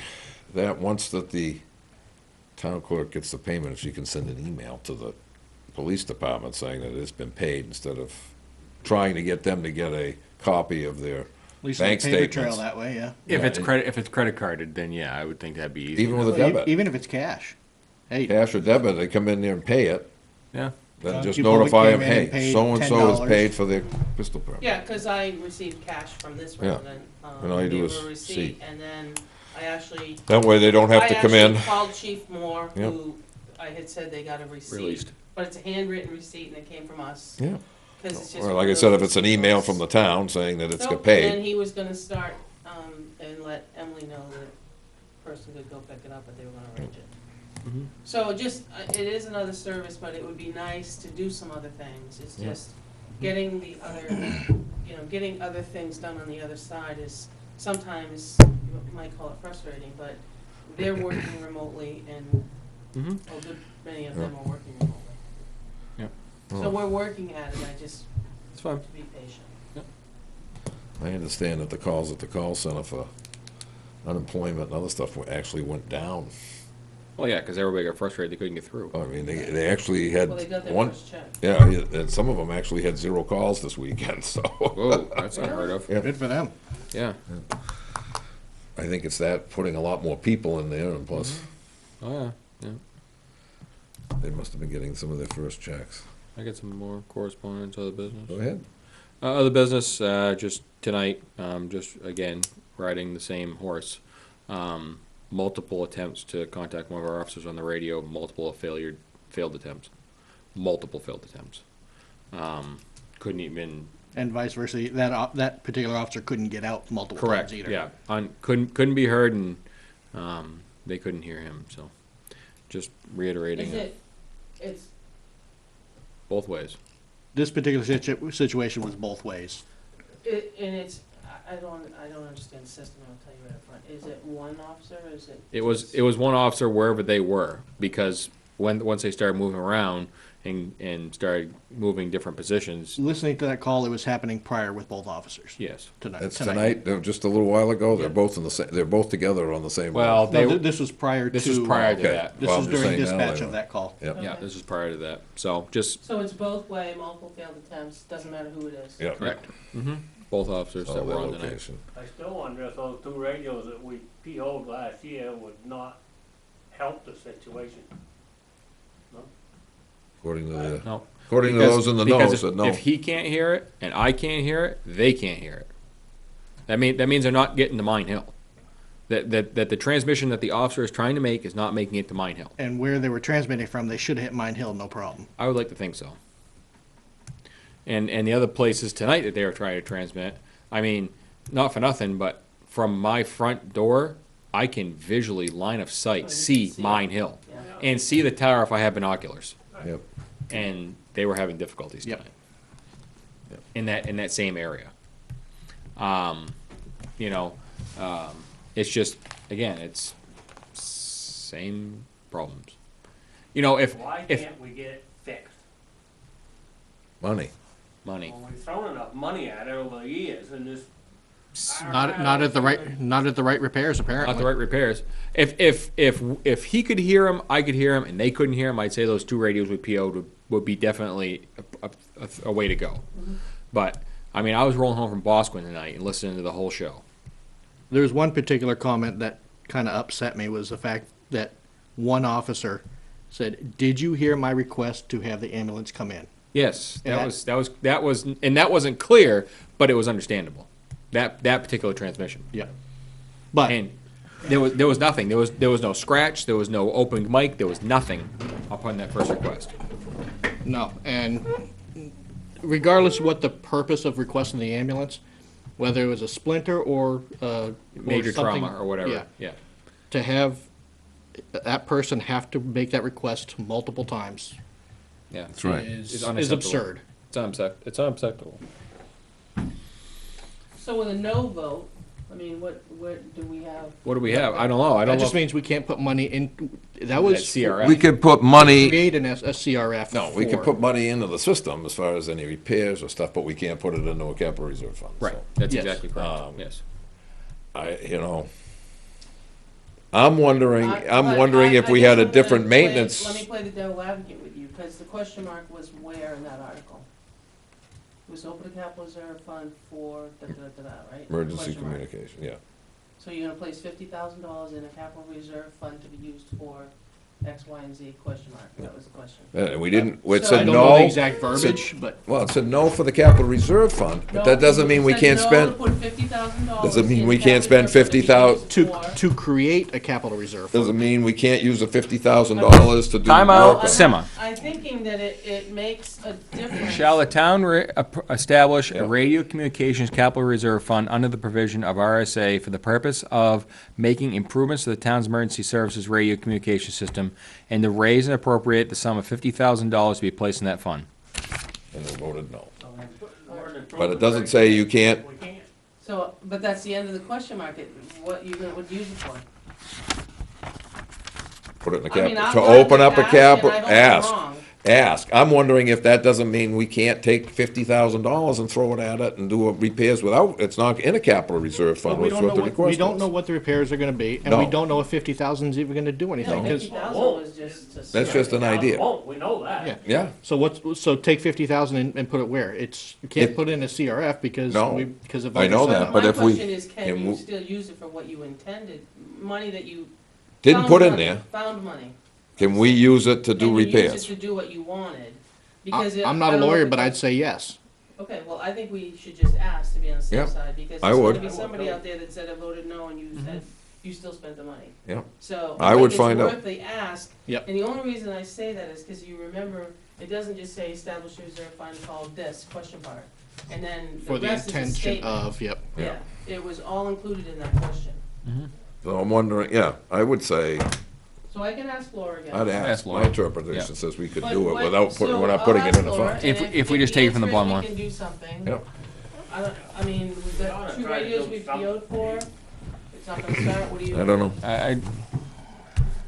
that, once that the town clerk gets the payment, if she can send an email to the police department saying that it's been paid, instead of trying to get them to get a copy of their At least bank a paper trail statements. that way, yeah. If Yeah, it's credit carded, then yeah, I would think that'd be easy. Even with a Well, debit, Even if it's cash. Hey, cash or debit, they come in there and pay it, Yeah. then just People notify them, came in and hey, paid so-and-so is $10. paid for their pistol permit. Yeah, because I received cash from this Yeah. resident. And all you do gave is her a receipt, see. and then I actually. That way they don't have to come in. I actually called Chief Moore, Yep. who I had said they got a receipt. Released. But it's a handwritten receipt and it came from us. Yeah. 'Cause it's just Or one like of I said, if those it's an email deals. from the town saying that it's Nope, got paid. And then he was gonna start, and let Emily know that the person could go pick it up, but they were gonna arrange it. Mhm. So just, it is another service, but it would be nice to do some other things. It's Yeah. just getting the other, getting other things done on the other side is sometimes, you might call it frustrating, but they're working remotely and Mhm. a good many of them are working remotely. Yep. So we're working at it, I just, It's fine. to be patient. I understand that the calls at the call center for unemployment and other stuff actually went down. Well, yeah, because everybody got frustrated they couldn't get through. I mean, they actually had Well, they got their one, first check. yeah, and some of them actually had 0 calls this weekend, so. Whoa, that's unheard of. Yeah. good for them. Yeah. I think it's that, putting a lot more people in there, and plus, Oh, yeah. Yeah. they must have been getting some of their first checks. I got some more correspondence, other business. Go ahead. Other business, just tonight, just again, riding the same horse. Multiple attempts to contact one of our officers on the radio, multiple failed attempts. Multiple failed attempts. Couldn't even, And vice versa, that particular officer couldn't get out multiple correct, times either. yeah. Couldn't be heard and, they couldn't hear him, so just reiterating Is it it's, both ways. This particular situation was both ways. and it's, I don't understand the system, I'll tell you right up front. Is it one officer, or is it? It was one officer wherever they were, because once they started moving around, and started moving different positions, Listening to that call, it was happening prior with both officers. yes. Tonight. That's tonight, just a little while ago, they're both in the same, they're both together on the same. Well, road. they, No, this was prior to. this was prior to Okay. that. This Well, was I'm just during saying now dispatch they of are. that call. Yep, Yeah, this was prior to that. So just, So it's both way, multiple failed attempts, doesn't matter who it is. yep. correct. Both officers Oh, that were their on tonight. location. I still wonder if those two radios that we PO'd last year would not help the situation. According to the, No. according to Because- those in the because know, if- said no. If he can't hear it and I can't hear it, they can't hear it. That means they're not getting to Mine Hill. That the transmission that the officer is trying to make is not making it to Mine Hill. And where they were transmitting from, they should have hit Mine Hill, no problem. I would like to think so. And the other places tonight that they were trying to transmit, I mean, not for nothing, but from my front door, I can visually line of Oh, sight you see can see it. Mine Hill Yeah. and see the tower if I have binoculars. Yep. And they were having difficulties Yep. tonight. In that same area. You know, it's just, again, it's same problems. You know, Why if can't we get it fixed? Money. money, Well, we've thrown enough money at it over the years and this. Not at the right repairs, apparently. not the right repairs. If he could hear him, I could hear him, and they couldn't hear him, I'd say those two radios we PO'd would be definitely a way to go. But, I mean, I was rolling home from Bosquen tonight and listening to the whole show. There was one particular comment that kind of upset me, was the fact that one officer said, "Did you hear my request to have the ambulance come in?" Yes, And that was, and that wasn't clear, but it was understandable. That particular transmission. Yeah. But And there was nothing. There was no scratch. There was no open mic. There was nothing upon that first request. no, and regardless of what the purpose of requesting the ambulance, whether it was a splinter or Major something- trauma or whatever. yeah, Yeah. to have that person have to make that request multiple times Yeah. That's right. is unacceptable. absurd. It's unacceptable. So with a no vote, I mean, what do we have? What do we have? I don't know. I That don't know. just means we can't put money in. That was CRF. We could put money, create a CRF. no, we could for- put money into the system as far as any repairs or stuff, but we can't put it into a capital reserve fund. Right. So, That's Yes. exactly correct. Yes. I'm wondering But if I we guess had a I'm gonna different play- maintenance. Let me play the devil advocate with you, because the question mark was where in that article? It was open to capital reserve fund for da-da-da-da, right? Emergency Question mark. communication, yeah. So you're gonna place $50,000 in a capital reserve fund to be used for X, Y, and Z, question mark, that was the question. And we didn't, it So- I said don't know the no, exact verbiage, but well, it said no for the capital reserve fund, but that doesn't mean we can't spend, Put $50,000. Doesn't mean in we the can't capital spend reserve fund to be used to for- create a capital reserve fund. doesn't mean we can't use the $50,000 to do Time work out. on- Simmer. I'm thinking that it makes a difference. Shall the town establish Yeah. a radio communications capital reserve fund under the provision of RSA for the purpose of making improvements to the town's emergency services radio communication system and to raise and appropriate the sum of $50,000 to be placed in that fund? And they voted no. But it doesn't say you can't- We can't. So, but that's the end of the question mark, what you would use it for? Put it in the I mean, capital, I'm to glad open you up a asked, and I capital, hope I'm ask, wrong. ask. I'm wondering if that doesn't mean we can't take $50,000 and throw it at it and do repairs without, it's not in a capital reserve fund, But we which is don't what know the what, we request don't know was. what the repairs are gonna be, and we No. don't know if 50,000 is even gonna do Yeah, anything, 'cause- 50,000 was just to. That's just an idea. Won't, we know that. yeah. Yeah, So take 50,000 and put it where? You can't It- put it in a CRF because No. because of. I know voters that, said but My if we- question is, can can you we- still use it for what you intended, money that you. didn't found put in money, there. Found money. Can we use it to do Can you use repairs? it to do what you wanted? Because I'm not I a don't know lawyer, if but it- I'd say yes. Okay, well, I think we should just ask to be on the Yep, safe side, because I there's would. gonna be somebody out there that said I voted no, and you said, you still spent the money. Yeah, So. I but would find out. It's worth the ask. Yep. And the only reason I say that is because you remember, it doesn't just say establish a reserve fund called this, question mark. And then For the the rest is a intention statement. of, yep. Yeah, it was all included in that question. so I'm wondering, yeah, I would say, So I can ask Laura again. I'd ask. Ask My Laura. interpretation Yeah. says we could But do it what- without putting, so we're not I'll putting it ask in a Laura, fund. and If we just take it from the bottom answer line. is we can do something. Yep. I mean, we've got I'll two try to radios do we something. PO'd for, it's not gonna start, what do you? I don't know. I I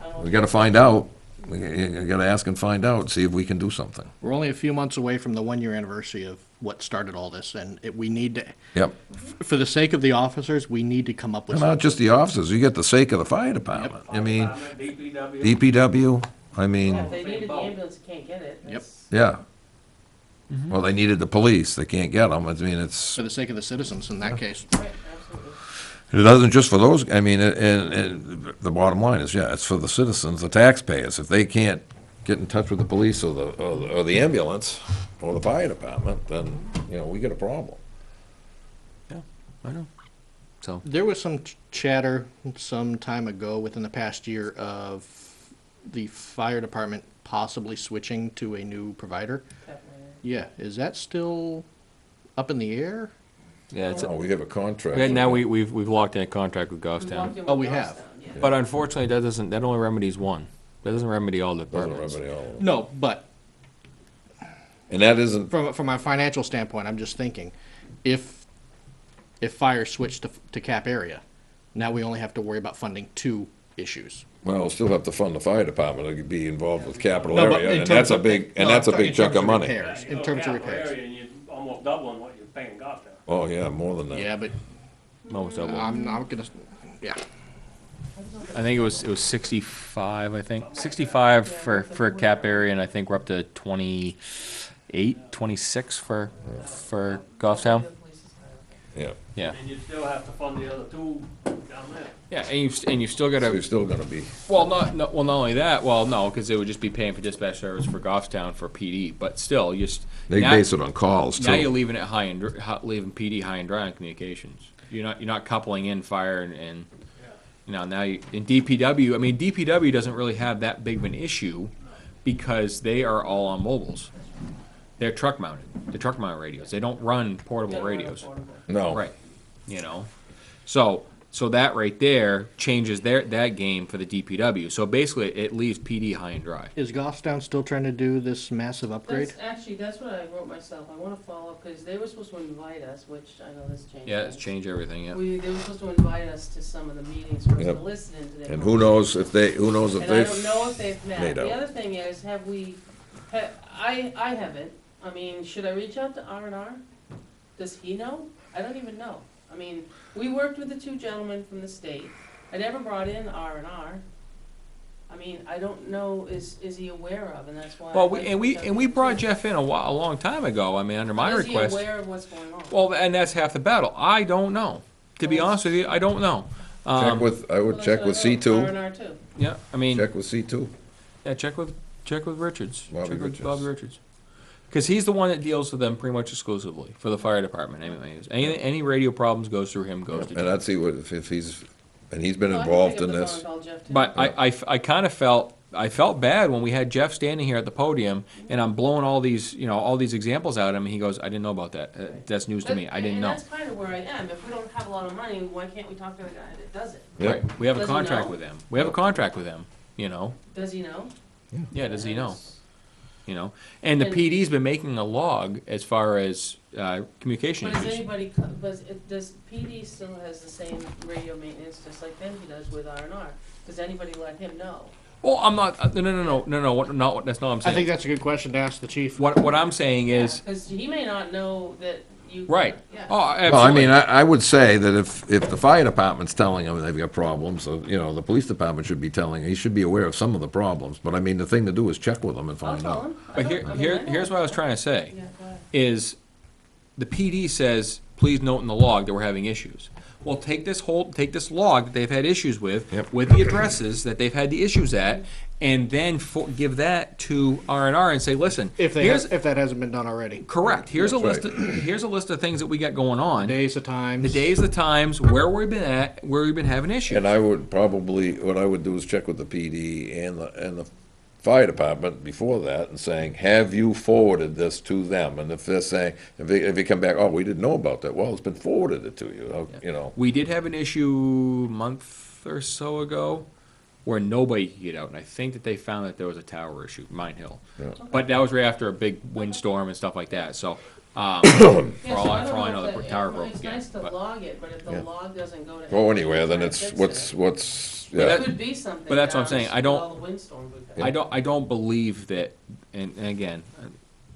don't We gotta find out. you gotta ask and find out, see if we can do something. We're only a few months away from the 1-year anniversary of what started all this, and we need to, Yep. for the sake of the officers, we need to come up with And not something. just the officers, you get the sake of the fire department. I mean, DPW. DPW, I mean, Yeah, if they needed the ambulance, can't get it. Yep. That's- yeah. Well, they needed the police, they can't get them, I mean, it's, For the sake of the citizens in that case. Right, absolutely. it doesn't just for those, I mean, and the bottom line is, yeah, it's for the citizens, the taxpayers. If they can't get in touch with the police or the ambulance or the fire department, then, we got a problem. I know. So, There was some chatter some time ago, within the past year, of the fire department possibly switching to a new provider. Definitely. Yeah, is that still up in the air? yeah, it's, Oh, we have a contract. right now, we've locked in a contract with We walked Goffstown. in Oh, with we have. Goffstown, yeah. But unfortunately, that only remedies one. That doesn't remedy all the Doesn't departments. remedy all of them. No, but And that isn't, from a financial standpoint, I'm just thinking, if fire switched to cap area, now we only have to worry about funding 2 issues. well, we'll still have to fund the fire department to be involved with capital No, but area, in and terms that's a of- big, and no, that's a in big terms chunk of money. repairs. In terms of repairs. And you're almost doubling what you're paying Goffstown. Oh, yeah, more than that. Yeah, but Almost double. I'm gonna, yeah. I think it was 65, I think. 65 for cap area, and I think we're up to 28, 26 for Goffstown. Yeah. Yeah. And you still have to fund the other 2 down there. Yeah, and you've still got So you're to, still gonna be, well, not only that, well, no, because it would just be paying for dispatch service for Goffstown for PD, but still, they now- base it on calls, Now you're too. leaving it leaving PD high and dry on communications. You're not coupling in fire and now you, in DPW, I mean, DPW doesn't really have that big of an issue because they are all on mobiles. They're truck mounted, radios. They don't run portable Don't run radios. affordable. No. Right, so that right there changes that game for the DPW. So basically, it leaves PD high and dry. Is Goffstown still trying to do this massive upgrade? That's what I wrote myself. I wanna follow up, because they were supposed to invite us, which I know this changed. Yeah, it's changed everything, yeah. They were supposed to invite us to some of the meetings for us to Yep. listen into their. And who knows if they've. And I don't know if they've met. made The out. other thing is, I haven't. I mean, should I reach out to R&R? Does he know? I don't even know. I mean, we worked with the 2 gentlemen from the state. I never brought in R&R. I mean, I don't know, is he aware of, and that's why. Well, I'd like to we check brought with him. Jeff in a long time ago. I mean, under my Is request. he aware of what's going on? Well, and that's half the battle. I don't know. To be honest with you, I don't know. I would Well, check with that's what I C2, wrote, R&R too. Yeah, I mean, check with C2. yeah, check with Richards. Bobby Check with Richards. Bobby Richards. Because he's the one that deals with them pretty much exclusively for the fire department. Anyways, any radio problems goes through him. Goes to And Jeff. I'd see if he's, and he's been Well, I can involved pick up in the this. phone and call Jeff, too. But I kind of felt bad when we had Jeff standing here at the podium and I'm blowing all these examples out at him and he goes, I didn't know about that. That's news to me. I didn't know. And that's kind of where I am. If we don't have a lot of money, why can't we talk to the guy that does it? Yep. Right. We have a Does he contract know? with them. We have a contract with them. Does he know? Yeah. Does he know? And the And- PD's been making a log as far as communication But does issues. anybody, does PD still has the same radio maintenance just like then he does with R&R? Does anybody let him know? Well, I'm not. No. That's not what I'm I saying. think that's a good question to ask the chief. What I'm saying is Because he may not know that you. right. Yeah. Oh, absolutely. Well, I mean, I would say that if the fire department's telling him they've got problems, the police department should be telling, he should be aware of some of the problems. But I mean, the thing to do is check with them and I'll find tell out. him. But here's what I was trying to say. Yeah, go ahead. Is the PD says, please note in the log that we're having issues. Well, take this log that they've had issues with, Yep. with the addresses that they've had the issues at, and then give that to R&R and say, listen, If here's that hasn't been done already. correct. Here's a That's list. Here's a list of things that we got going on. Days of times. The days, the times, where we've been at, where we've been having issues. And I would probably, what I would do is check with the PD and the fire department before that and saying, have you forwarded this to them? And if they're saying, if they come back, oh, we didn't know about that, well, it's been forwarded to you, We did have an issue a month or so ago where nobody could get out, and I think that they found that there was a tower issue, Mine Hill. Yeah. But that was right after a big windstorm and stuff like that, so, Yeah, for so all I don't know, if the that- tower broke It's again. nice to but- log it, but if the Yeah. log doesn't go to. Go anybody anywhere, then to it's, fix what's, it. what's yeah. It could be something. but that's what I'm down saying, with I don't- all the windstorms we've had. I don't believe that, and again,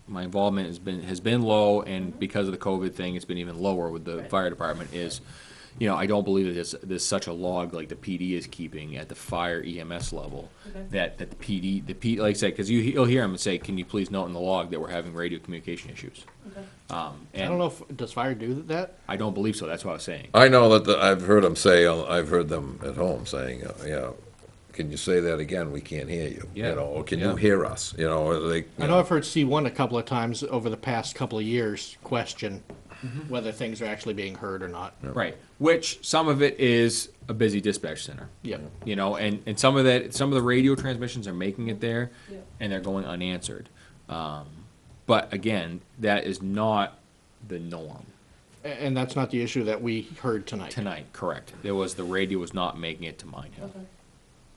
my involvement has been low, and because of the COVID thing, it's been even lower with the Right. fire department, is, you know, I don't believe that there's such a log like the PD is keeping at the fire EMS level, Okay. that the PD, like I said, because you'll hear them say, can you please note in the log that we're having radio communication issues? Okay. I And don't know if, does fire do that? I don't believe so, that's what I was saying. I know that I've heard them say, I've heard them at home saying, yeah, can you say that again? We can't hear you. Yeah. You know, or can Yeah. you hear us? You know, they. I know I've heard C1 a couple of times over the past couple of years question whether things are actually being heard or not. Right, which, some of it is a busy dispatch center. Yep. You know, and some of the radio transmissions are making it there, Yeah. and they're going unanswered. But again, that is not the norm And that's not the issue that we heard tonight. tonight, correct. The radio was not making it to Mine Hill. Okay.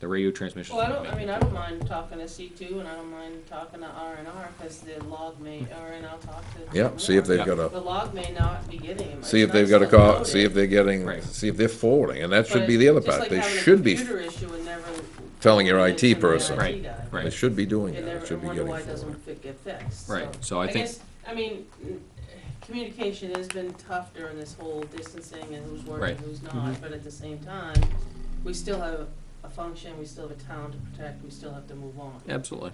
The radio transmission. Well, I don't mind talking to C2 and I don't mind talking to R&R because the log may, and I'll talk to. Yeah, Jim see if they've Moore. got The a, log may not be getting him. see It's if they've nice got a to call, note see it, if they're getting, Right. see if they're forwarding, and that but should be the other just part. like They having a should be, computer issue and never telling your forwarding it IT to the person. IT Right, guy. right. they should be doing And that, never, it should be wonder getting why it forwarded. doesn't get fixed. Right, so I think- guess, I mean, communication has been tough during this whole distancing and who's working, Right. who's Mm-hmm. not, but at the same time, we still have a function, we still have a town to protect, we still have to move on. Absolutely.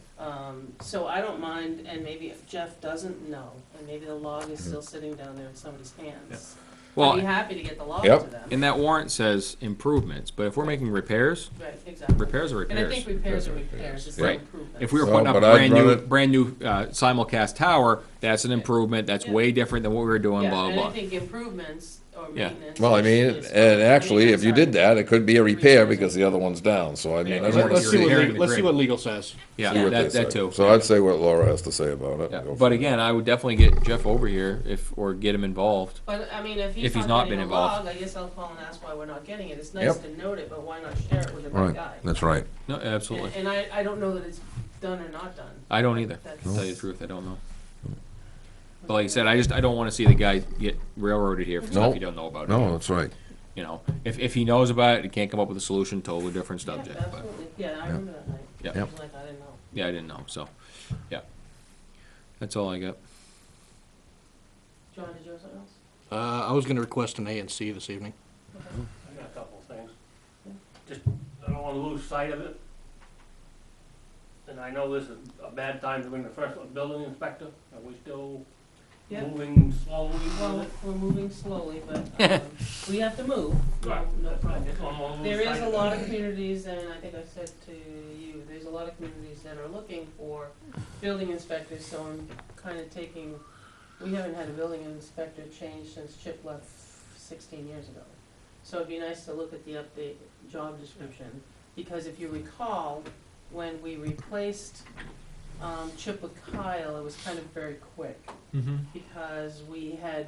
So I don't mind, and maybe if Jeff doesn't know, and maybe the log is still sitting down there in somebody's hands, Well, I'd be happy to get the log Yep. to them. and that warrant says improvements, but if we're making repairs, Right, exactly. repairs are And I repairs. think repairs are repairs, it's not Right. improvements. If we were Well, putting up a but I'd run it- brand new simulcast tower, that's an improvement, that's Yeah. way different than what we were doing, Yeah, blah, and blah, I blah. think improvements or Yeah. maintenance. Well, I mean, is fine. and actually, I'm if you did sorry. that, it could be a repair Repairs. because the other one's down, so I mean, I Yeah. don't Let's see see what, Repairing legal- the let's see grid. what legal says. Yeah, what they that say. too. So I'd say what Laura has to say about it. Yeah, and go but from again, I would definitely get Jeff over here or get him involved. But, I mean, if If he's he's not not getting been a involved. log, I guess I'll call and ask why we're not getting it. It's nice Yep. to note it, but why not share it with the there. right Right, guy? that's right. No, absolutely. And I don't know that it's done or not done. I don't either, That's- to tell you the truth, I don't know. But like I said, I don't wanna see the guy get railroaded here for No. stuff he don't know about. No, that's right. You know, if he knows about it, he can't come up with a solution, totally different Yeah, subject, but, absolutely. Yeah, I remember that night. Yeah. I was like, I didn't know. yeah, I didn't know, so, yeah. That's all I got. John, did you have something else? I was gonna request an A and C this evening. I got a couple of things. Just, I don't wanna lose sight of it. And I know this is a bad time to bring the first building inspector. Are we still Yeah. moving slowly Well, with it? we're moving slowly, but we have to move. Right. No I problem. just don't wanna lose There is sight a of lot it. of communities, and I think I said to you, there's a lot of communities that are looking for building inspectors, so I'm kinda taking, we haven't had a building inspector change since Chip left 16 years ago. So it'd be nice to look at the update job description, because if you recall, when we replaced, Chip with Kyle, it was kind of very quick Mm-hmm. because we had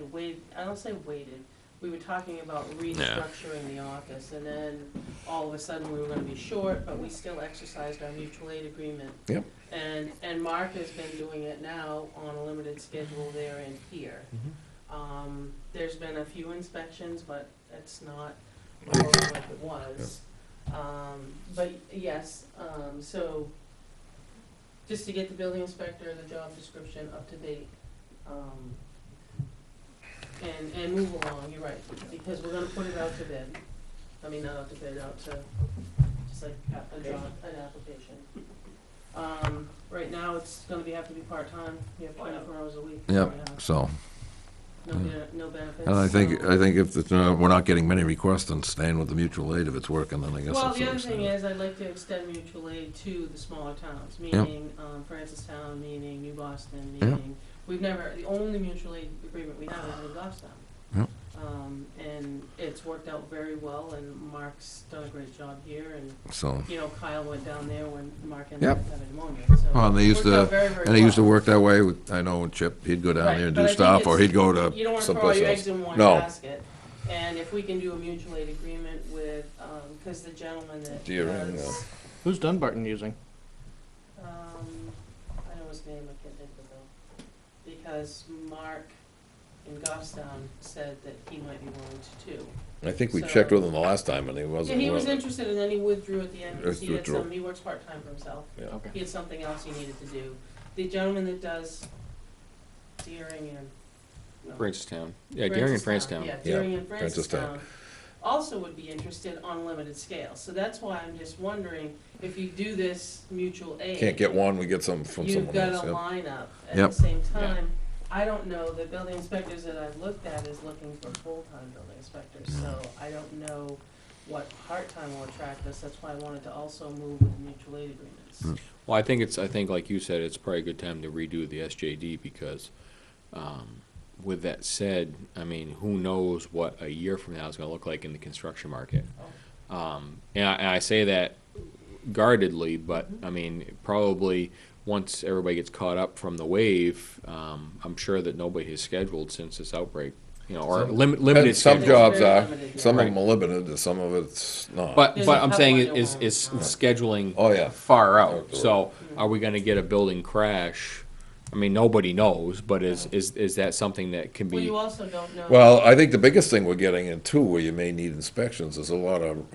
I don't say waited, we were talking about restructuring the office, and then all of a sudden we were gonna be short, but we still exercised our mutual aid agreement. Yep. And Mark has been doing it now on a limited schedule there and here. There's been a few inspections, but it's not like it was. But yes, so just to get the building inspector and the job description up to date, and move along, you're right, because we're gonna put it out to bid. I mean, not out to bid, out to, just like a job, an application. Right now, it's gonna have to be part-time, you have 24 hours a week. Yep, right now. so, No benefits. and I think if we're not getting many requests, then staying with the mutual aid, if it's working, then I guess Well, that's the other thing understandable. is, I'd like to extend mutual aid to the smaller towns, meaning, Francistown, meaning New Boston, Yeah. meaning, the only mutual aid agreement we have is in Goffstown. Yeah. And it's worked out very well, and Mark's done a great job here, and, So, you know, Kyle went down there when Mark ended Yep. up having pneumonia, so. well, and they used worked out to, very, very and they used to well. work that way with, I know with Chip, he'd go down Right, there and but do I think stuff, or it's- he'd go to You don't wanna throw all someplace your else. eggs in one No. basket, and if we can do a mutual aid agreement with, cause the gentleman that Deering, does, Who's Dunbarton using? I know his name, I can't think of it though, because Mark in Goffstown said that he might be willing to too. I think we So- checked with him the last time and he Yeah, wasn't. he was willing. interested and then he withdrew at the end because he had Withdrew. he works part-time for himself. Yeah. Okay. He had something else he needed to do. The gentleman that does Deering and. no, Francistown. Yeah, Deering and Francistown. Yeah, Deering and Francistown. Francistown also would be interested on limited scale. So that's why I'm just wondering, if you do this mutual aid. Can't get one, we get some from You've someone got else, a yeah. lineup at Yep. the same time. I don't know, the building inspectors that I've looked at is looking for full-time building inspectors, so I don't know what part-time will attract us. That's why I wanted to also move with the mutual aid agreements. Well, I think like you said, it's probably a good time to redo the SJD because, with that said, I mean, who knows what a year from now is gonna look like in the construction market? And I say that guardedly, but, I mean, probably once everybody gets caught up from the wave, I'm sure that nobody has scheduled since this outbreak, you know, or Some- limited And some schedule. jobs Very are, limited, some of yeah. them are limited, and some of it's not. But There's a I'm couple saying I know is of. scheduling Oh, yeah. far out. So are we gonna get a building crash? I mean, nobody knows, but is that something that can Well, be? you also don't know. Well, I think the biggest thing we're getting into where you may need inspections is a lot of,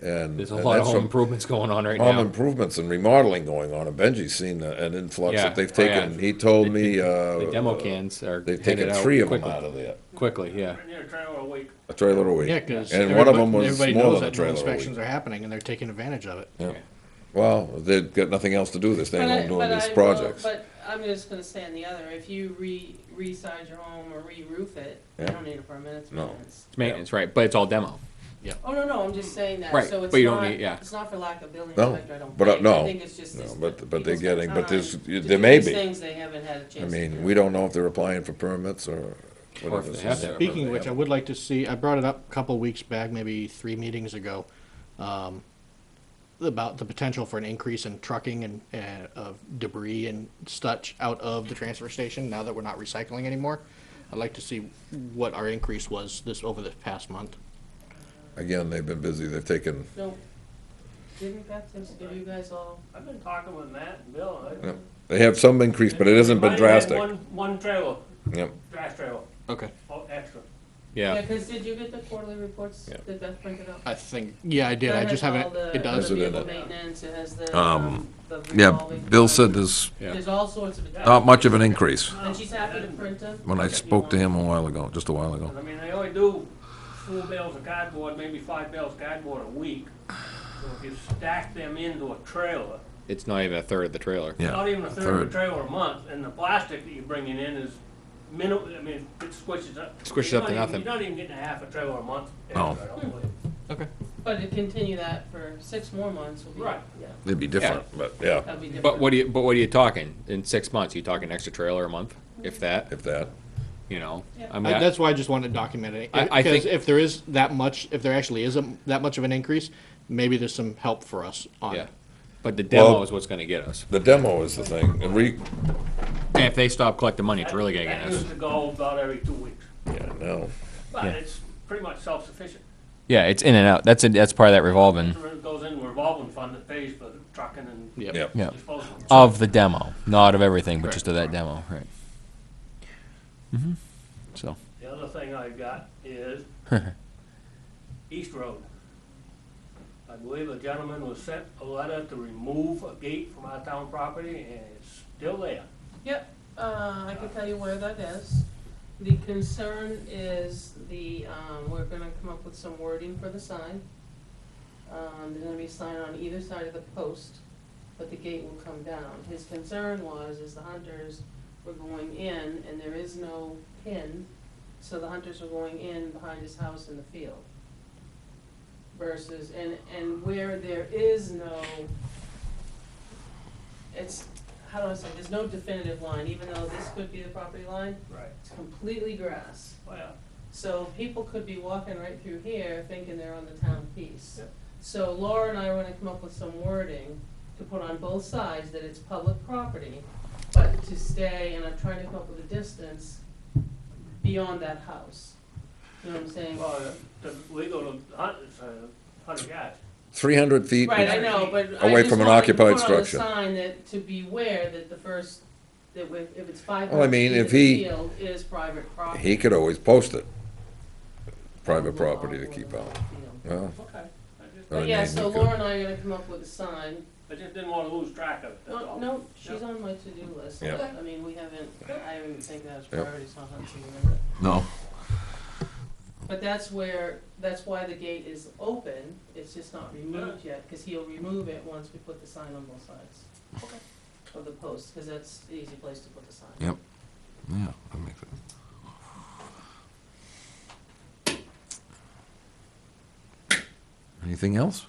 and. There's a and lot of that's home from improvements going on right home now. improvements and remodeling going on, and Benji's seen an influx Yeah. that they've Oh, yeah. taken, he told me, The demo cans are they've headed taken out 3 of them quickly. out of there, Quickly, yeah. Right near a trailer a week. a trailer a week. Yeah, because And one of them was everybody more knows than a that no trailer a inspections week. are happening and they're taking advantage of it. Yeah. Well, they've got nothing else to do, they're staying home doing these projects. But I'm just gonna say on the other, if you re-size your home or re-roof it, you Yeah. don't need a permit, it's No. maintenance. It's maintenance, right, but it's all demo. Oh, no, I'm just saying that, Right, so it's but you don't not, need- yeah. it's not for lack of building No, inspector, I don't but, think. no. I think it's just, No, it's but that they're people spend getting, but time there's, to there do may these be. things they haven't had a chance to do. I mean, we don't know if they're applying for permits or Or whatever. if they have to. Speaking of which, I would like to see, I brought it up a couple weeks back, maybe 3 meetings ago, about the potential for an increase in trucking and, of debris and such out of the transfer station now that we're not recycling anymore. I'd like to see what our increase was over the past month. Again, they've been busy, they've taken, No, didn't Beth just give you guys all, I've been talking with Matt and Bill. Yep. they have some increase, but it hasn't been They might have had drastic. One trailer, Yep, trash trailer, Okay. extra. yeah, Yeah, 'cause did you get the quarterly reports Yeah. that Beth printed out? I think, yeah, I did, I That just has haven't, all the- it does. Is it in vehicle it? maintenance, it has the yeah, revolving Bill fund. said there's yeah. There's all sorts of. not much of an increase And she's happy to print them. when I spoke to him a while ago, just a while ago. 'Cause, I mean, they only do 4 bales of cardboard, maybe 5 bales of cardboard a week. So if you stack them into a trailer, It's not even a third of the trailer. Yeah, not even a third of third. a trailer a month, and the plastic that you're bringing in is minimal, I mean, it squishes up. Squishes You're up to not even- nothing. You're not even getting a half a trailer a month. No. extra, I don't believe. Okay. But to continue that for 6 more months will be. Right. Yeah, It'd be different, but yeah, that'll be different. But what are you talking, in 6 months, you talking extra trailer a month, if that, if that. you know? Yeah. I mean, That's why I just wanted to document it. I Because think- if there is that much, if there actually is that much of an increase, maybe there's some help for us on yeah, it. but the demo Well- is what's gonna get us. The demo is the thing, and And if they stop collecting money, it's really gonna get That us. used to go about every 2 weeks, yeah, no, but Yeah. it's pretty much self-sufficient. Yeah, it's in and out, that's part of that revolving. It goes in a revolving fund that pays for the trucking and Yep. yep. Yeah, disposal. of the demo, not of everything, but just of that demo, right? So, The other thing I got is East Road. I believe a gentleman was sent a letter to remove a gate from our town property, and it's still there. Yep, I can tell you where that is. The concern is we're gonna come up with some wording for the sign. There's gonna be a sign on either side of the post, but the gate will come down. His concern is the hunters were going in and there is no pin, so the hunters were going in behind his house in the field. Versus, and where there is no, it's, how do I say, there's no definitive line, even though this could be the property line, Right. it's completely grass. Well, So people could be walking right through here thinking they're on the town piece. Yep. So Laura and I are gonna come up with some wording to put on both sides that it's public property, but to stay, and I'm trying to come up with a distance beyond that house. You know what I'm saying? well, the legal to hunt is 100 yards. 300 feet. Right, I know, but I Away just from an wanted to occupied put on the structure. sign that, to beware that that if it's 500 Well, I mean, feet if of the he- field is private property. He could always post it, private We'll property to all keep go out. to the field. Well, Okay, I just, I But yeah, mean, so he could- Laura and I are gonna come up with a sign. I just didn't wanna lose track of it, that's all. No, she's on my to-do list. Yeah. I mean, I haven't even taken that as Yep. priorities on Hudson River. no, But that's why the gate is open, it's just not removed yet, because he'll remove it once we put the sign on both sides. Of the post, because that's the easy place to put the sign. Yep. Yeah, that makes sense. Anything else?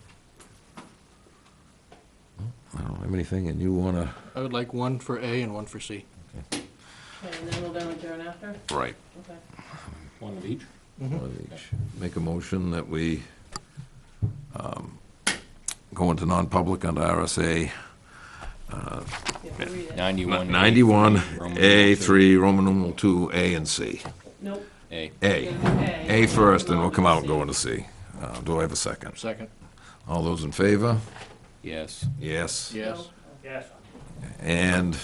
No, I don't have anything, and you wanna? I would like one for A and one for C. Okay, and then we're gonna adjourn after? Right. Okay. One of each? One of each. Make a motion that we go into non-public under RSA You have to read it. 91. 91, Roman A3, Roman numeral 2, A and C. Nope. A. A. You're gonna do A first, then we'll come out and C. go into C. Do I have a second? Second. All those in favor? Yes. Yes. Yes. No? Yes. And